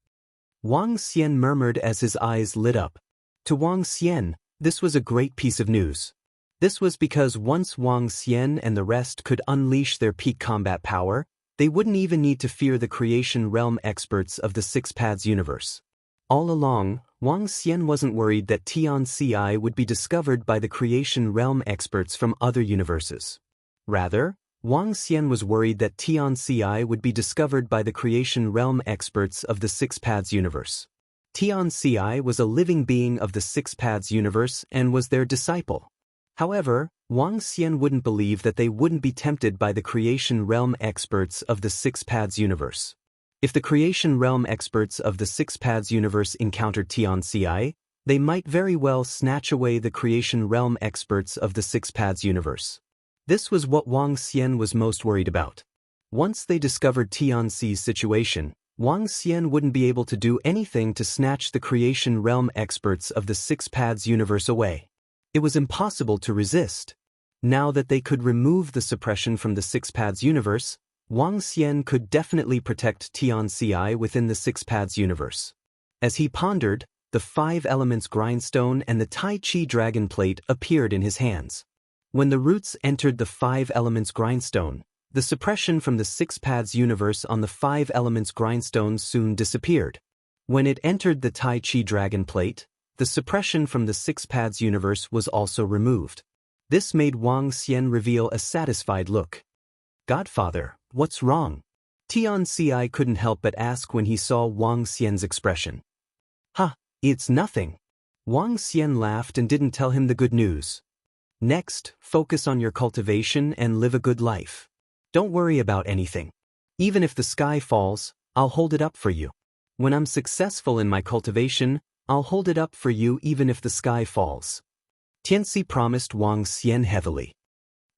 Wang Xian murmured as his eyes lit up. To Wang Xian, this was a great piece of news. This was because once Wang Xian and the rest could unleash their peak combat power, they wouldn't even need to fear the creation realm experts of the Six Paths universe. All along, Wang Xian wasn't worried that Tianxi would be discovered by the creation realm experts from other universes. Rather, Wang Xian was worried that Tianxi would be discovered by the creation realm experts of the Six Paths universe. Tianxi was a living being of the Six Paths universe and was their disciple. However, Wang Xian wouldn't believe that they wouldn't be tempted by the creation realm experts of the Six Paths universe. If the creation realm experts of the Six Paths universe encountered Tianxi, they might very well snatch away the creation realm experts of the Six Paths universe. This was what Wang Xian was most worried about. Once they discovered Tianxi's situation, Wang Xian wouldn't be able to do anything to snatch the creation realm experts of the Six Paths universe away. It was impossible to resist. Now that they could remove the suppression from the Six Paths universe, Wang Xian could definitely protect Tianxi within the Six Paths universe. As he pondered, the 5 elements grindstone and the Tai Chi dragon plate appeared in his hands. When the roots entered the 5 elements grindstone, the suppression from the Six Paths universe on the 5 elements grindstone soon disappeared. When it entered the Tai Chi dragon plate, the suppression from the Six Paths universe was also removed. This made Wang Xian reveal a satisfied look. "Godfather, what's wrong?" Tianxi couldn't help but ask when he saw Wang Xian's expression. "Ha, it's nothing." Wang Xian laughed and didn't tell him the good news. "Next, focus on your cultivation and live a good life. Don't worry about anything. Even if the sky falls, I'll hold it up for you. When I'm successful in my cultivation, I'll hold it up for you even if the sky falls." Tianxi promised Wang Xian heavily.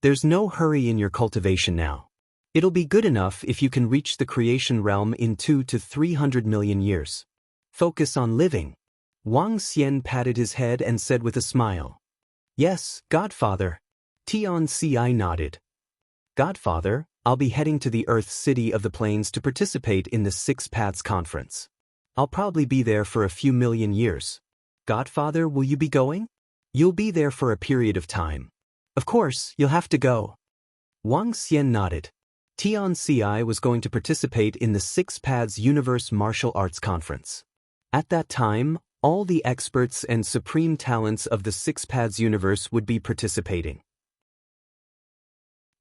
"There's no hurry in your cultivation now. It'll be good enough if you can reach the creation realm in 200 to 300 million years. Focus on living." Wang Xian patted his head and said with a smile, "Yes, Godfather." Tianxi nodded. "Godfather, I'll be heading to the Earth City of the Plains to participate in the Six Paths Conference. I'll probably be there for a few million years. Godfather, will you be going?" "You'll be there for a period of time. Of course, you'll have to go." Wang Xian nodded. Tianxi was going to participate in the Six Paths Universe Martial Arts Conference. At that time, all the experts and supreme talents of the Six Paths universe would be participating.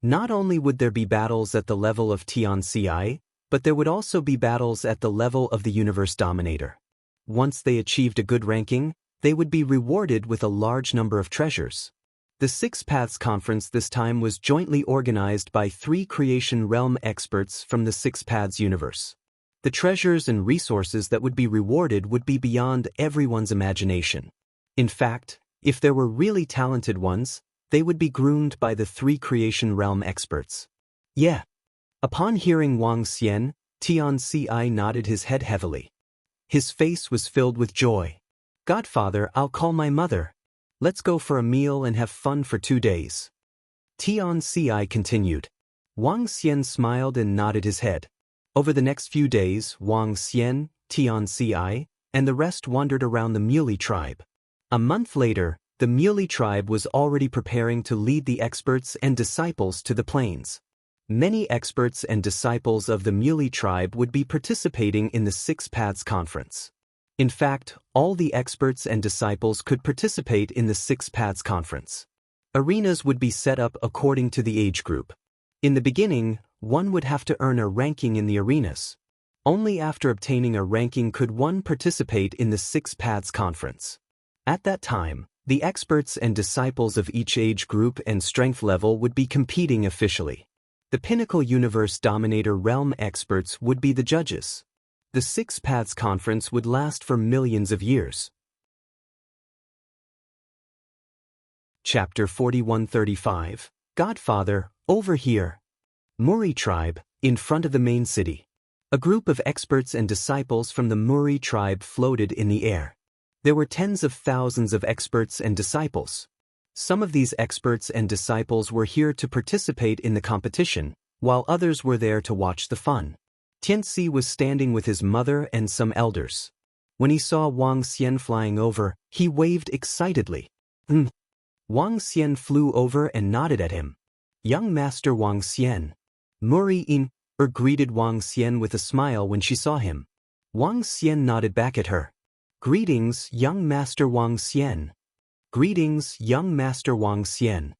Not only would there be battles at the level of Tianxi, but there would also be battles at the level of the Universe Dominator. Once they achieved a good ranking, they would be rewarded with a large number of treasures. The Six Paths Conference this time was jointly organized by 3 creation realm experts from the Six Paths universe. The treasures and resources that would be rewarded would be beyond everyone's imagination. In fact, if there were really talented ones, they would be groomed by the 3 creation realm experts. Yeah. Upon hearing Wang Xian, Tianxi nodded his head heavily. His face was filled with joy. "Godfather, I'll call my mother. Let's go for a meal and have fun for 2 days." Tianxi continued. Wang Xian smiled and nodded his head. Over the next few days, Wang Xian, Tianxi, and the rest wandered around the Muley tribe. A month later, the Muley tribe was already preparing to lead the experts and disciples to the plains. Many experts and disciples of the Muley tribe would be participating in the Six Paths Conference. In fact, all the experts and disciples could participate in the Six Paths Conference. Arenas would be set up according to the age group. In the beginning, one would have to earn a ranking in the arenas. Only after obtaining a ranking could one participate in the Six Paths Conference. At that time, the experts and disciples of each age group and strength level would be competing officially. The Pinnacle Universe Dominator Realm experts would be the judges. The Six Paths Conference would last for millions of years. Chapter 4135. Godfather, over here. Muri tribe, in front of the main city. A group of experts and disciples from the Muri tribe floated in the air. There were tens of thousands of experts and disciples. Some of these experts and disciples were here to participate in the competition, while others were there to watch the fun. Tianci was standing with his mother and some elders. When he saw Wang Xian flying over, he waved excitedly. Wang Xian flew over and nodded at him. Young Master Wang Xian. Muri greeted Wang Xian with a smile when she saw him. Wang Xian nodded back at her. Greetings, young Master Wang Xian. Greetings, young Master Wang Xian.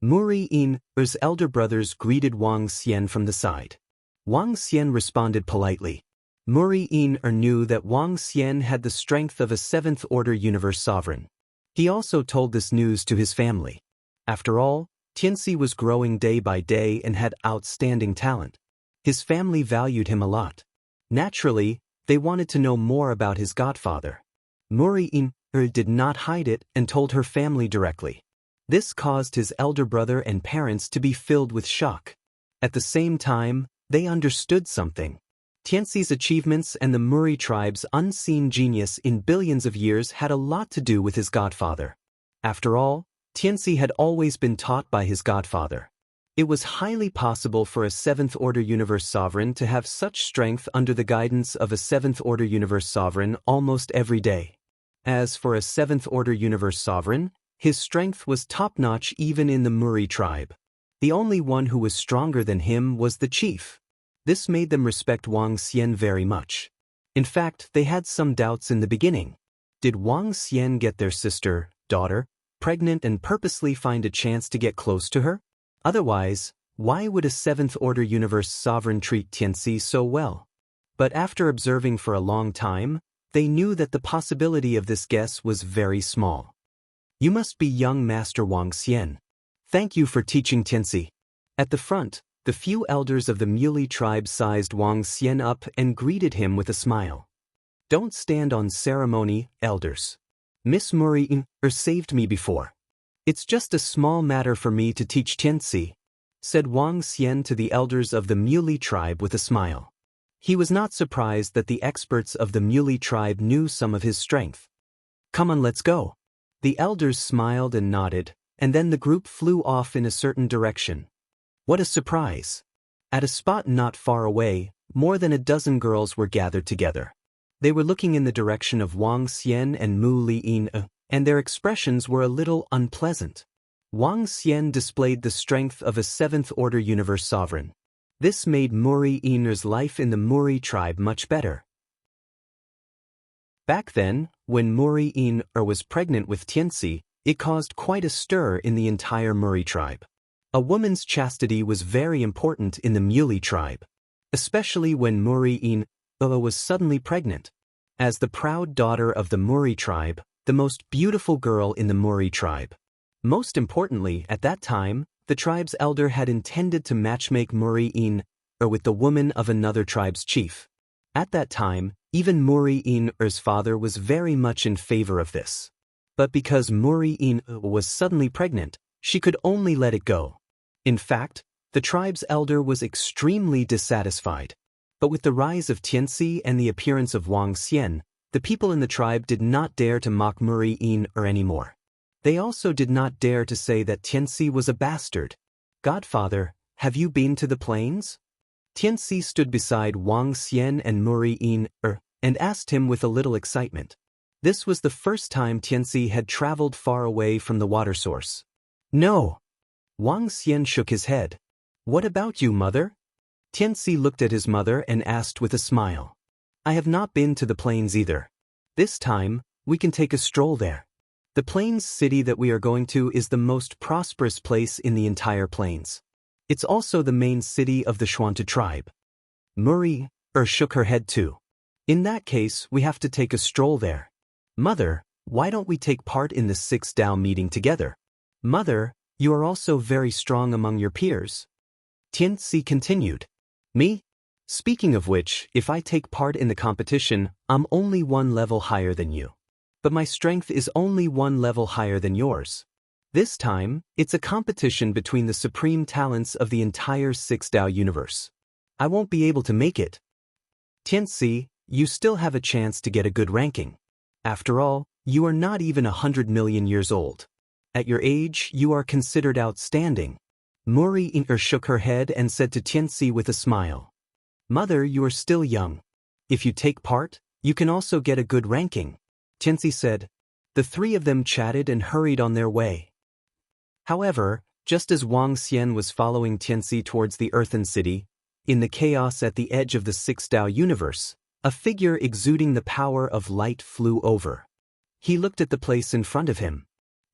Muri-in's elder brothers greeted Wang Xian from the side. Wang Xian responded politely. Muri-in knew that Wang Xian had the strength of a seventh-order universe sovereign. He also told this news to his family. After all, Tianci was growing day by day and had outstanding talent. His family valued him a lot. Naturally, they wanted to know more about his godfather. Muri-in did not hide it and told her family directly. This caused his elder brother and parents to be filled with shock. At the same time, they understood something. Tianci's achievements and the Muri tribe's unseen genius in billions of years had a lot to do with his godfather. After all, Tianci had always been taught by his godfather. It was highly possible for a seventh-order universe sovereign to have such strength under the guidance of a seventh-order universe sovereign almost every day. As for a seventh-order universe sovereign, his strength was top-notch even in the Muri tribe. The only one who was stronger than him was the chief. This made them respect Wang Xian very much. In fact, they had some doubts in the beginning. Did Wang Xian get their sister, daughter, pregnant and purposely find a chance to get close to her? Otherwise, why would a seventh-order universe sovereign treat Tianci so well? But after observing for a long time, they knew that the possibility of this guess was very small. You must be young Master Wang Xian. Thank you for teaching Tianci. At the front, the few elders of the Muley tribe sized Wang Xian up and greeted him with a smile. Don't stand on ceremony, elders. Miss Muri saved me before. It's just a small matter for me to teach Tianci, said Wang Xian to the elders of the Muley tribe with a smile. He was not surprised that the experts of the Muley tribe knew some of his strength. Come on, let's go. The elders smiled and nodded, and then the group flew off in a certain direction. What a surprise! At a spot not far away, more than a dozen girls were gathered together. They were looking in the direction of Wang Xian and Mu Li'in, and their expressions were a little unpleasant. Wang Xian displayed the strength of a seventh-order universe sovereign. This made Muri-in's life in the Muri tribe much better. Back then, when Muri-in was pregnant with Tianci, it caused quite a stir in the entire Muri tribe. A woman's chastity was very important in the Muley tribe, especially when Muri-in was suddenly pregnant. As the proud daughter of the Muri tribe, the most beautiful girl in the Muri tribe. Most importantly, at that time, the tribe's elder had intended to matchmake Muri-in with the woman of another tribe's chief. At that time, even Muri-in's father was very much in favor of this. But because Muri-in was suddenly pregnant, she could only let it go. In fact, the tribe's elder was extremely dissatisfied. But with the rise of Tianci and the appearance of Wang Xian, the people in the tribe did not dare to mock Muri-in anymore. They also did not dare to say that Tianci was a bastard. Godfather, have you been to the plains? Tianci stood beside Wang Xian and Muri-in and asked him with a little excitement. This was the first time Tianci had traveled far away from the water source. No. Wang Xian shook his head. What about you, mother? Tianci looked at his mother and asked with a smile. I have not been to the plains either. This time, we can take a stroll there. The plains city that we are going to is the most prosperous place in the entire plains. It's also the main city of the Xuanta tribe. Muri shook her head too. In that case, we have to take a stroll there. Mother, why don't we take part in the 6 Dao meeting together? Mother, you are also very strong among your peers. Tianzi continued. Me? Speaking of which, if I take part in the competition, I'm only one level higher than you. But my strength is only one level higher than yours. This time, it's a competition between the supreme talents of the entire Six Dao universe. I won't be able to make it. Tianzi, you still have a chance to get a good ranking. After all, you are not even 100 million years old. At your age, you are considered outstanding. Muri Inker shook her head and said to Tianzi with a smile. Mother, you are still young. If you take part, you can also get a good ranking. Tianzi said. The three of them chatted and hurried on their way. However, just as Wang Xian was following Tianzi towards the Earthen City, in the chaos at the edge of the Six Dao universe, a figure exuding the power of light flew over. He looked at the place in front of him.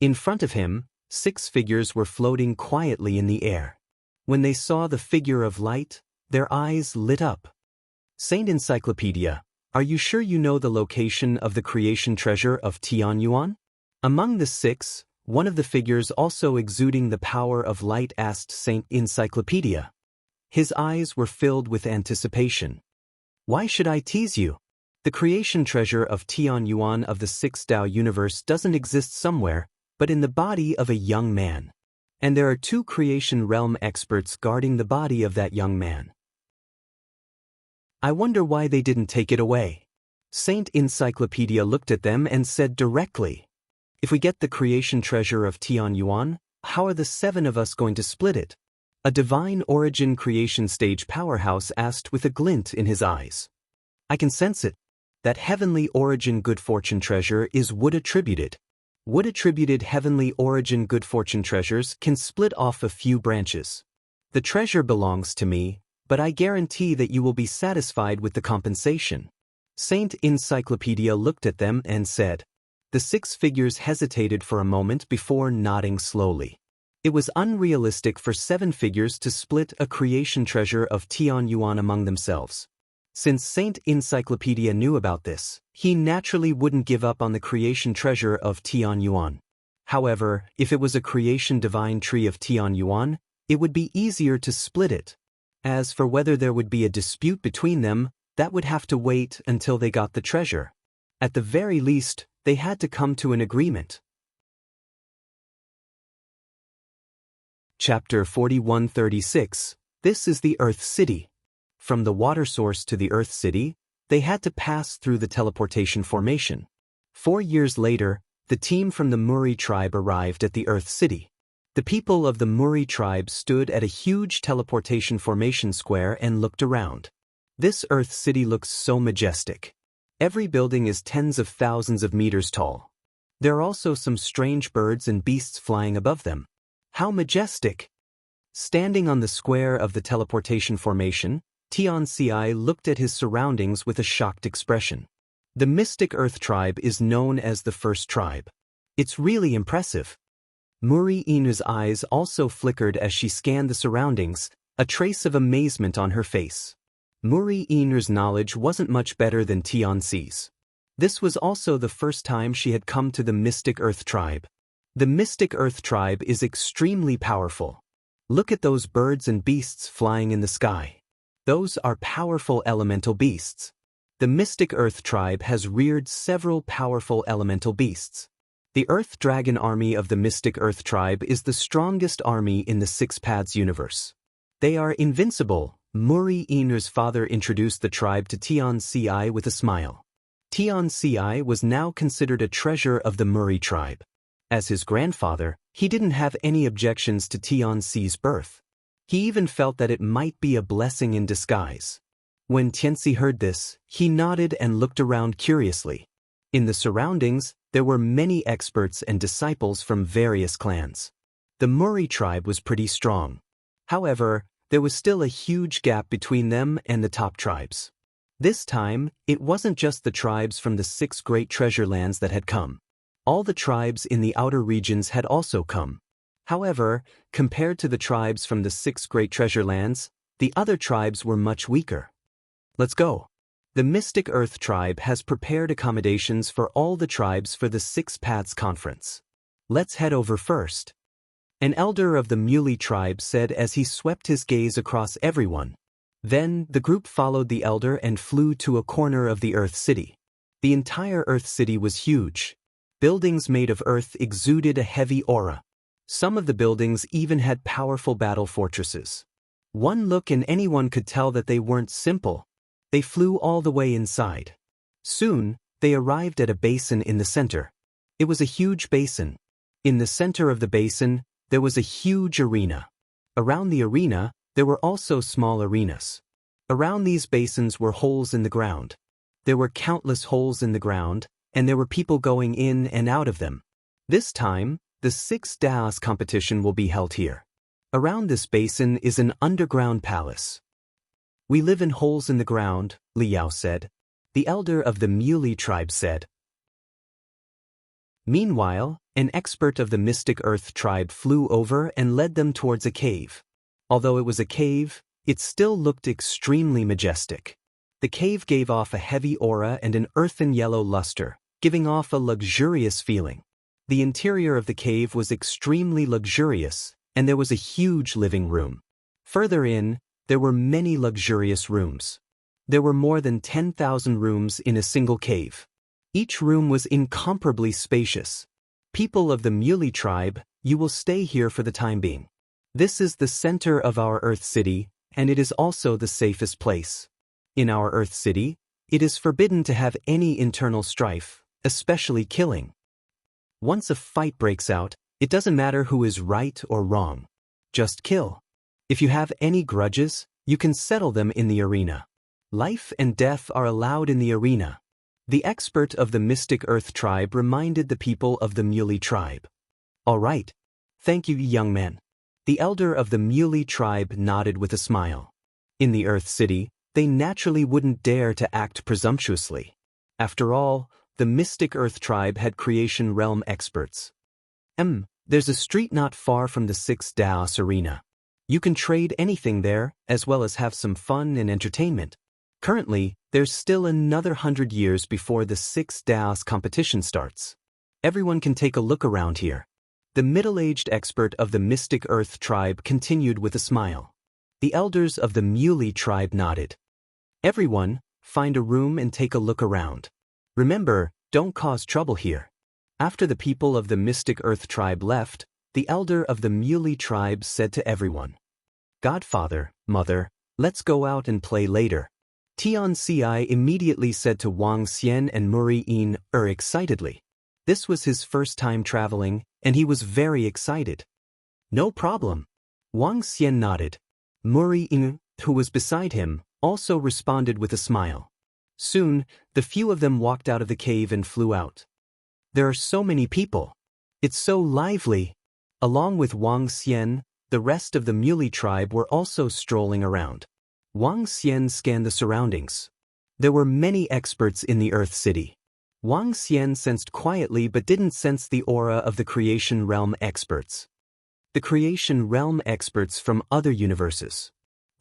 In front of him, 6 figures were floating quietly in the air. When they saw the figure of light, their eyes lit up. Saint Encyclopedia, are you sure you know the location of the creation treasure of Tianyuan? Among the 6, one of the figures also exuding the power of light asked Saint Encyclopedia. His eyes were filled with anticipation. Why should I tease you? The creation treasure of Tianyuan of the Six Dao universe doesn't exist somewhere, but in the body of a young man. And there are 2 creation realm experts guarding the body of that young man. I wonder why they didn't take it away. Saint Encyclopedia looked at them and said directly, if we get the creation treasure of Tianyuan, how are the 7 of us going to split it? A divine origin creation stage powerhouse asked with a glint in his eyes. I can sense it. That heavenly origin good fortune treasure is wood attributed. Wood attributed heavenly origin good fortune treasures can split off a few branches. The treasure belongs to me, but I guarantee that you will be satisfied with the compensation. Saint Encyclopedia looked at them and said. The 6 figures hesitated for a moment before nodding slowly. It was unrealistic for 7 figures to split a creation treasure of Tianyuan among themselves. Since Saint Encyclopedia knew about this, he naturally wouldn't give up on the creation treasure of Tianyuan. However, if it was a creation divine tree of Tianyuan, it would be easier to split it. As for whether there would be a dispute between them, that would have to wait until they got the treasure. At the very least, they had to come to an agreement. Chapter 4136. This is the Earth City. From the water source to the Earth City, they had to pass through the teleportation formation. 4 years later, the team from the Muri tribe arrived at the Earth City. The people of the Muri tribe stood at a huge teleportation formation square and looked around. This Earth City looks so majestic. Every building is tens of thousands of meters tall. There are also some strange birds and beasts flying above them. How majestic! Standing on the square of the teleportation formation, Tianzi looked at his surroundings with a shocked expression. The Mystic Earth tribe is known as the first tribe. It's really impressive. Muri Inu's eyes also flickered as she scanned the surroundings, a trace of amazement on her face. Muri Inu's knowledge wasn't much better than Tianzi's. This was also the first time she had come to the Mystic Earth tribe. The Mystic Earth tribe is extremely powerful. Look at those birds and beasts flying in the sky. Those are powerful elemental beasts. The Mystic Earth tribe has reared several powerful elemental beasts. The Earth Dragon army of the Mystic Earth tribe is the strongest army in the Six Paths universe. They are invincible. Muri Inu's father introduced the tribe to Tianzi with a smile. Tianzi was now considered a treasure of the Muri tribe. As his grandfather, he didn't have any objections to Tianzi's birth. He even felt that it might be a blessing in disguise. When Tianzi heard this, he nodded and looked around curiously. In the surroundings, there were many experts and disciples from various clans. The Muri tribe was pretty strong. However, there was still a huge gap between them and the top tribes. This time, it wasn't just the tribes from the 6 great treasure lands that had come. All the tribes in the outer regions had also come. However, compared to the tribes from the 6 great treasure lands, the other tribes were much weaker. Let's go. The Mystic Earth tribe has prepared accommodations for all the tribes for the Six Paths conference. Let's head over first. An elder of the Muley tribe said as he swept his gaze across everyone. Then, the group followed the elder and flew to a corner of the Earth City. The entire Earth City was huge. Buildings made of earth exuded a heavy aura. Some of the buildings even had powerful battle fortresses. One look and anyone could tell that they weren't simple. They flew all the way inside. Soon, they arrived at a basin in the center. It was a huge basin. In the center of the basin, there was a huge arena. Around the arena, there were also small arenas. Around these basins were holes in the ground. There were countless holes in the ground, and there were people going in and out of them. This time, the 6 dance competition will be held here. Around this basin is an underground palace. We live in holes in the ground, Liao said. The elder of the Muley tribe said. Meanwhile, an expert of the Mystic Earth tribe flew over and led them towards a cave. Although it was a cave, it still looked extremely majestic. The cave gave off a heavy aura and an earthen yellow luster, giving off a luxurious feeling. The interior of the cave was extremely luxurious, and there was a huge living room. Further in, there were many luxurious rooms. There were more than 10,000 rooms in a single cave. Each room was incomparably spacious. People of the Muley tribe, you will stay here for the time being. This is the center of our Earth City, and it is also the safest place. In our Earth City, it is forbidden to have any internal strife, especially killing. Once a fight breaks out, it doesn't matter who is right or wrong. Just kill. If you have any grudges, you can settle them in the arena. Life and death are allowed in the arena. The expert of the Mystic Earth tribe reminded the people of the Muley tribe. All right. Thank you, young man. The elder of the Muley tribe nodded with a smile. In the Earth City, they naturally wouldn't dare to act presumptuously. After all, the Mystic Earth tribe had creation realm experts. There's a street not far from the 6 Daos arena. You can trade anything there, as well as have some fun and entertainment. Currently, there's still another 100 years before the 6 Daos competition starts. Everyone can take a look around here. The middle-aged expert of the Mystic Earth tribe continued with a smile. The elders of the Muley tribe nodded. Everyone, find a room and take a look around. Remember, don't cause trouble here. After the people of the Mystic Earth tribe left, the elder of the Muley tribe said to everyone, Godfather, Mother, let's go out and play later. Tian Ci immediately said to Wang Xian and Muri Yin excitedly. This was his first time traveling, and he was very excited. No problem. Wang Xian nodded. Muri Yin, who was beside him, also responded with a smile. Soon, the few of them walked out of the cave and flew out. There are so many people. It's so lively. Along with Wang Xian, the rest of the Muley tribe were also strolling around. Wang Xian scanned the surroundings. There were many experts in the Earth City. Wang Xian sensed quietly but didn't sense the aura of the Creation Realm experts. The Creation Realm experts from other universes.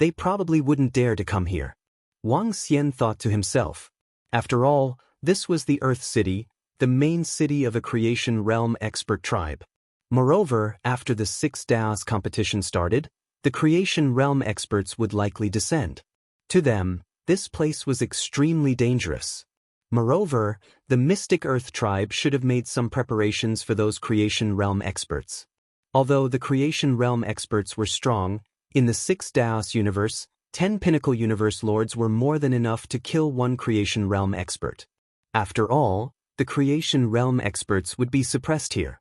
They probably wouldn't dare to come here. Wang Xian thought to himself. After all, this was the Earth City, the main city of a Creation Realm expert tribe. Moreover, after the 6 Daos competition started, the Creation Realm experts would likely descend. To them, this place was extremely dangerous. Moreover, the Mystic Earth tribe should have made some preparations for those Creation Realm experts. Although the Creation Realm experts were strong, in the 6 Daos universe, 10 Pinnacle Universe Lords were more than enough to kill one Creation Realm expert. After all, the Creation Realm experts would be suppressed here.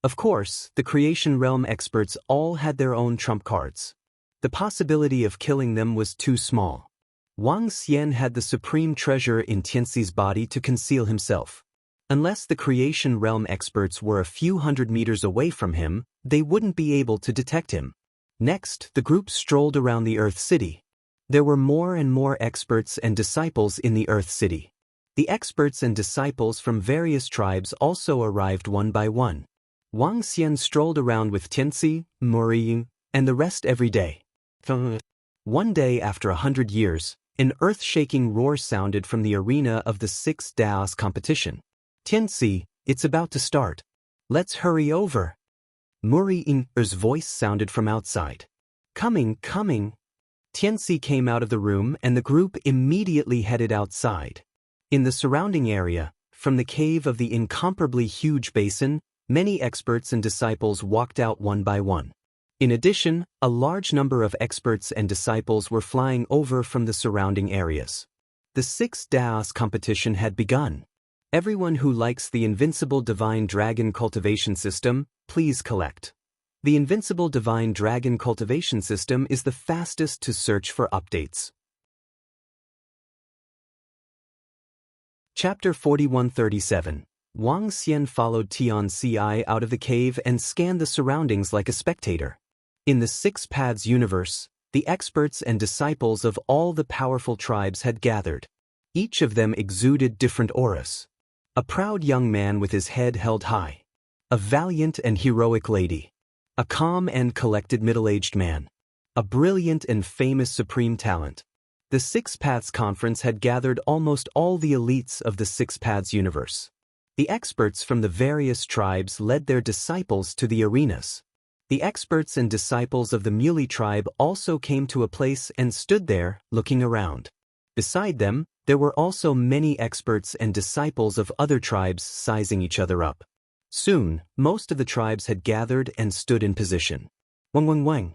Of course, the Creation Realm experts all had their own trump cards. The possibility of killing them was too small. Wang Xian had the supreme treasure in Tianxi's body to conceal himself. Unless the Creation Realm experts were a few hundred meters away from him, they wouldn't be able to detect him. Next, the group strolled around the Earth City. There were more and more experts and disciples in the Earth City. The experts and disciples from various tribes also arrived one by one. Wang Xian strolled around with Tianxi, Muri, and the rest every day. One day after 100 years, an earth-shaking roar sounded from the arena of the 6 Daos competition. Tianxi, it's about to start. Let's hurry over. Muri-in's voice sounded from outside. Coming. Tianxi came out of the room and the group immediately headed outside. In the surrounding area, from the cave of the incomparably huge basin, many experts and disciples walked out one by one. In addition, a large number of experts and disciples were flying over from the surrounding areas. The 6 Daos competition had begun. Everyone who likes the Invincible Divine Dragon Cultivation System, please collect. The Invincible Divine Dragon Cultivation System is the fastest to search for updates. Chapter 4137. Wang Xian followed Tianxi out of the cave and scanned the surroundings like a spectator. In the 6 Paths universe, the experts and disciples of all the powerful tribes had gathered. Each of them exuded different auras. A proud young man with his head held high. A valiant and heroic lady. A calm and collected middle-aged man. A brilliant and famous supreme talent. The 6 Paths Conference had gathered almost all the elites of the 6 Paths universe. The experts from the various tribes led their disciples to the arenas. The experts and disciples of the Muley tribe also came to a place and stood there, looking around. Beside them, there were also many experts and disciples of other tribes sizing each other up. Soon, most of the tribes had gathered and stood in position. Wang.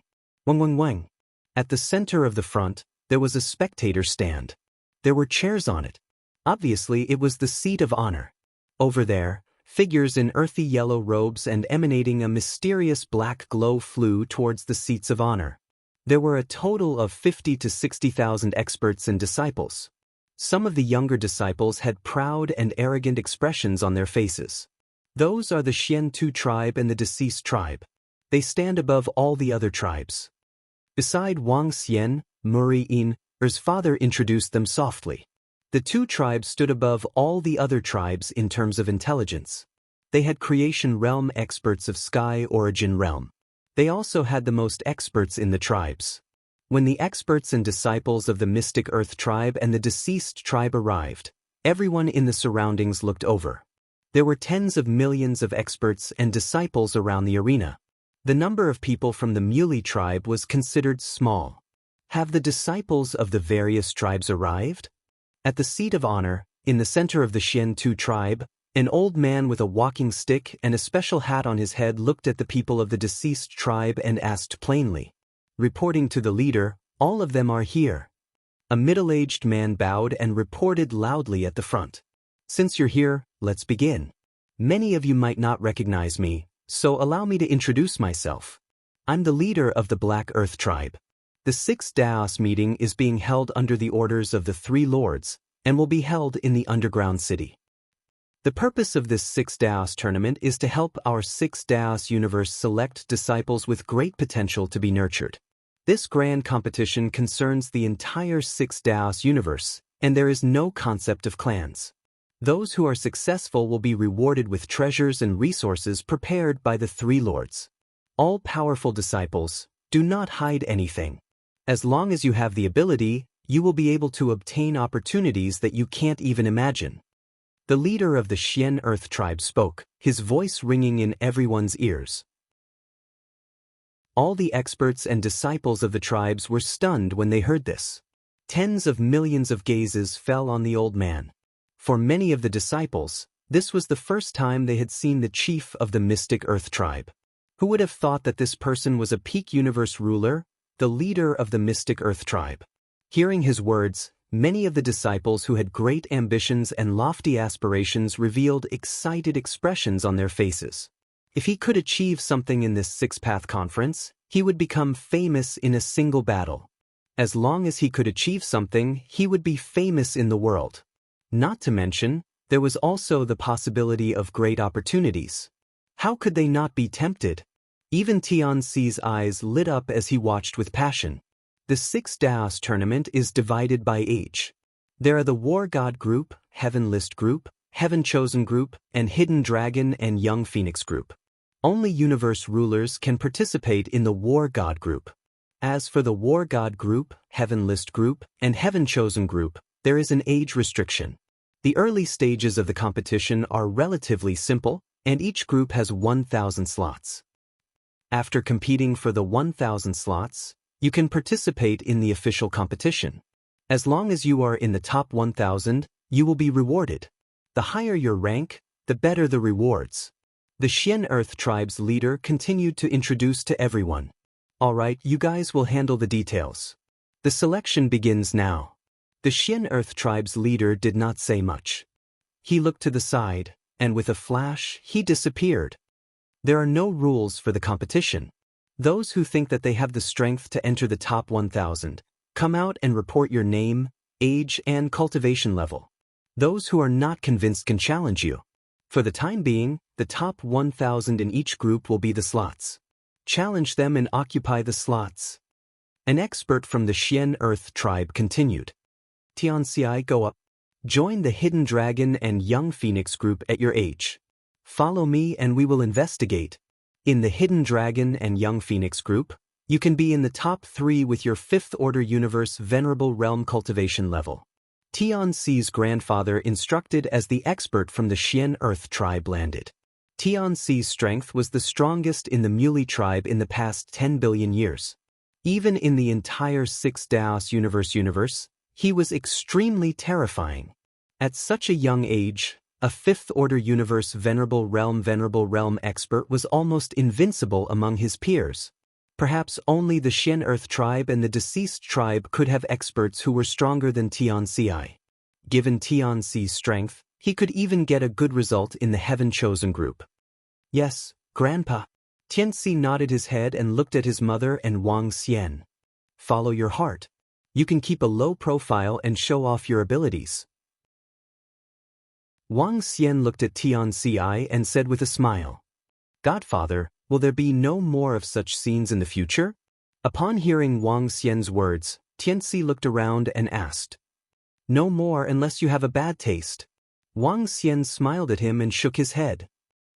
At the center of the front, there was a spectator stand. There were chairs on it. Obviously, it was the seat of honor. Over there, figures in earthy yellow robes and emanating a mysterious black glow flew towards the seats of honor. There were a total of 50 to 60,000 experts and disciples. Some of the younger disciples had proud and arrogant expressions on their faces. Those are the Xian-Tu tribe and the deceased tribe. They stand above all the other tribes. Beside Wang Xian, Muri-in's father introduced them softly. The 2 tribes stood above all the other tribes in terms of intelligence. They had creation realm experts of sky origin realm. They also had the most experts in the tribes. When the experts and disciples of the Mystic Earth tribe and the deceased tribe arrived, everyone in the surroundings looked over. There were tens of millions of experts and disciples around the arena. The number of people from the Muley tribe was considered small. Have the disciples of the various tribes arrived? At the seat of honor, in the center of the Xian-Tu tribe, an old man with a walking stick and a special hat on his head looked at the people of the deceased tribe and asked plainly. Reporting to the leader, all of them are here. A middle-aged man bowed and reported loudly at the front. Since you're here, let's begin. Many of you might not recognize me, so allow me to introduce myself. I'm the leader of the Black Earth tribe. The 6 Daos meeting is being held under the orders of the 3 lords, and will be held in the underground city. The purpose of this 6 Daos tournament is to help our 6 Daos universe select disciples with great potential to be nurtured. This grand competition concerns the entire 6 Daos universe, and there is no concept of clans. Those who are successful will be rewarded with treasures and resources prepared by the 3 lords. All powerful disciples, do not hide anything. As long as you have the ability, you will be able to obtain opportunities that you can't even imagine. The leader of the Xian Earth tribe spoke, his voice ringing in everyone's ears. All the experts and disciples of the tribes were stunned when they heard this. Tens of millions of gazes fell on the old man. For many of the disciples, this was the first time they had seen the chief of the Mystic Earth tribe. Who would have thought that this person was a peak universe ruler, the leader of the Mystic Earth tribe? Hearing his words, many of the disciples who had great ambitions and lofty aspirations revealed excited expressions on their faces. If he could achieve something in this 6-Path conference, he would become famous in a single battle. As long as he could achieve something, he would be famous in the world. Not to mention, there was also the possibility of great opportunities. How could they not be tempted? Even Tianxi's eyes lit up as he watched with passion. The 6 Daos tournament is divided by age. There are the War God group, Heaven List group, Heaven Chosen group, and Hidden Dragon and Young Phoenix group. Only universe rulers can participate in the War God group. As for the War God group, Heaven List group, and Heaven Chosen group, there is an age restriction. The early stages of the competition are relatively simple, and each group has 1,000 slots. After competing for the 1,000 slots, you can participate in the official competition. As long as you are in the top 1,000, you will be rewarded. The higher your rank, the better the rewards. The Xian Earth tribe's leader continued to introduce to everyone. Alright, you guys will handle the details. The selection begins now. The Xian Earth tribe's leader did not say much. He looked to the side, and with a flash, he disappeared. There are no rules for the competition. Those who think that they have the strength to enter the top 1,000, come out and report your name, age, and cultivation level. Those who are not convinced can challenge you. For the time being, the top 1,000 in each group will be the slots. Challenge them and occupy the slots. An expert from the Xian Earth tribe continued. Tianxi, go up. Join the Hidden Dragon and Young Phoenix group at your age. Follow me and we will investigate. In the Hidden Dragon and Young Phoenix group, you can be in the top 3 with your 5th Order Universe Venerable Realm cultivation level. Tianxi's grandfather instructed as the expert from the Xian Earth tribe landed. Tianxi's strength was the strongest in the Muley tribe in the past 10 billion years. Even in the entire 6 Daos universe, he was extremely terrifying. At such a young age, a 5th Order Universe Venerable Realm expert was almost invincible among his peers. Perhaps only the Xian Earth tribe and the deceased tribe could have experts who were stronger than Tianxi. Given Tianxi's strength, he could even get a good result in the Heaven Chosen group. Yes, Grandpa. Tianxi nodded his head and looked at his mother and Wang Xian. Follow your heart. You can keep a low profile and show off your abilities. Wang Xian looked at Tianxi and said with a smile, Godfather, will there be no more of such scenes in the future? Upon hearing Wang Xian's words, Tianxi looked around and asked, No more unless you have a bad taste. Wang Xian smiled at him and shook his head.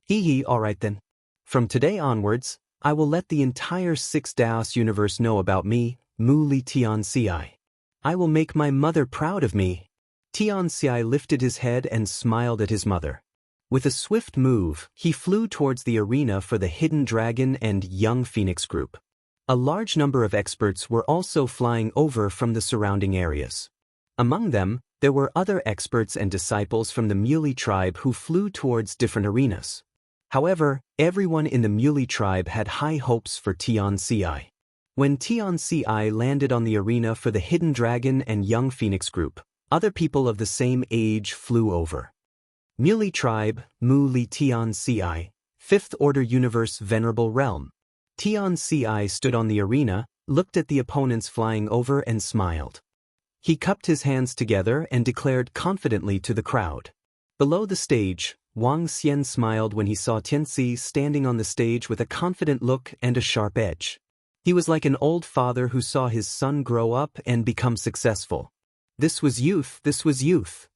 Hee, alright then. From today onwards, I will let the entire 6 Daos universe know about me, Mu Li Tianxi. I will make my mother proud of me. Tianxi lifted his head and smiled at his mother. With a swift move, he flew towards the arena for the Hidden Dragon and Young Phoenix group. A large number of experts were also flying over from the surrounding areas. Among them, there were other experts and disciples from the Muley tribe who flew towards different arenas. However, everyone in the Muley tribe had high hopes for Tianxi. When Tianxi landed on the arena for the Hidden Dragon and Young Phoenix group, other people of the same age flew over. Muley tribe, Mu Li Tianxi, 5th Order Universe Venerable Realm. Tianxi stood on the arena, looked at the opponents flying over and smiled. He cupped his hands together and declared confidently to the crowd. Below the stage, Wang Xian smiled when he saw Tianxi standing on the stage with a confident look and a sharp edge. He was like an old father who saw his son grow up and become successful. This was youth, this was youth.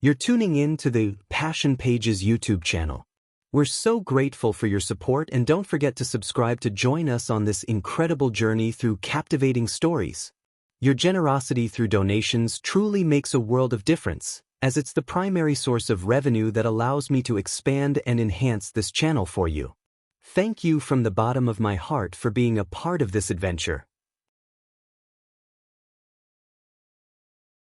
You're tuning in to the Passion Pages YouTube channel. We're so grateful for your support and don't forget to subscribe to join us on this incredible journey through captivating stories. Your generosity through donations truly makes a world of difference, as it's the primary source of revenue that allows me to expand and enhance this channel for you. Thank you from the bottom of my heart for being a part of this adventure.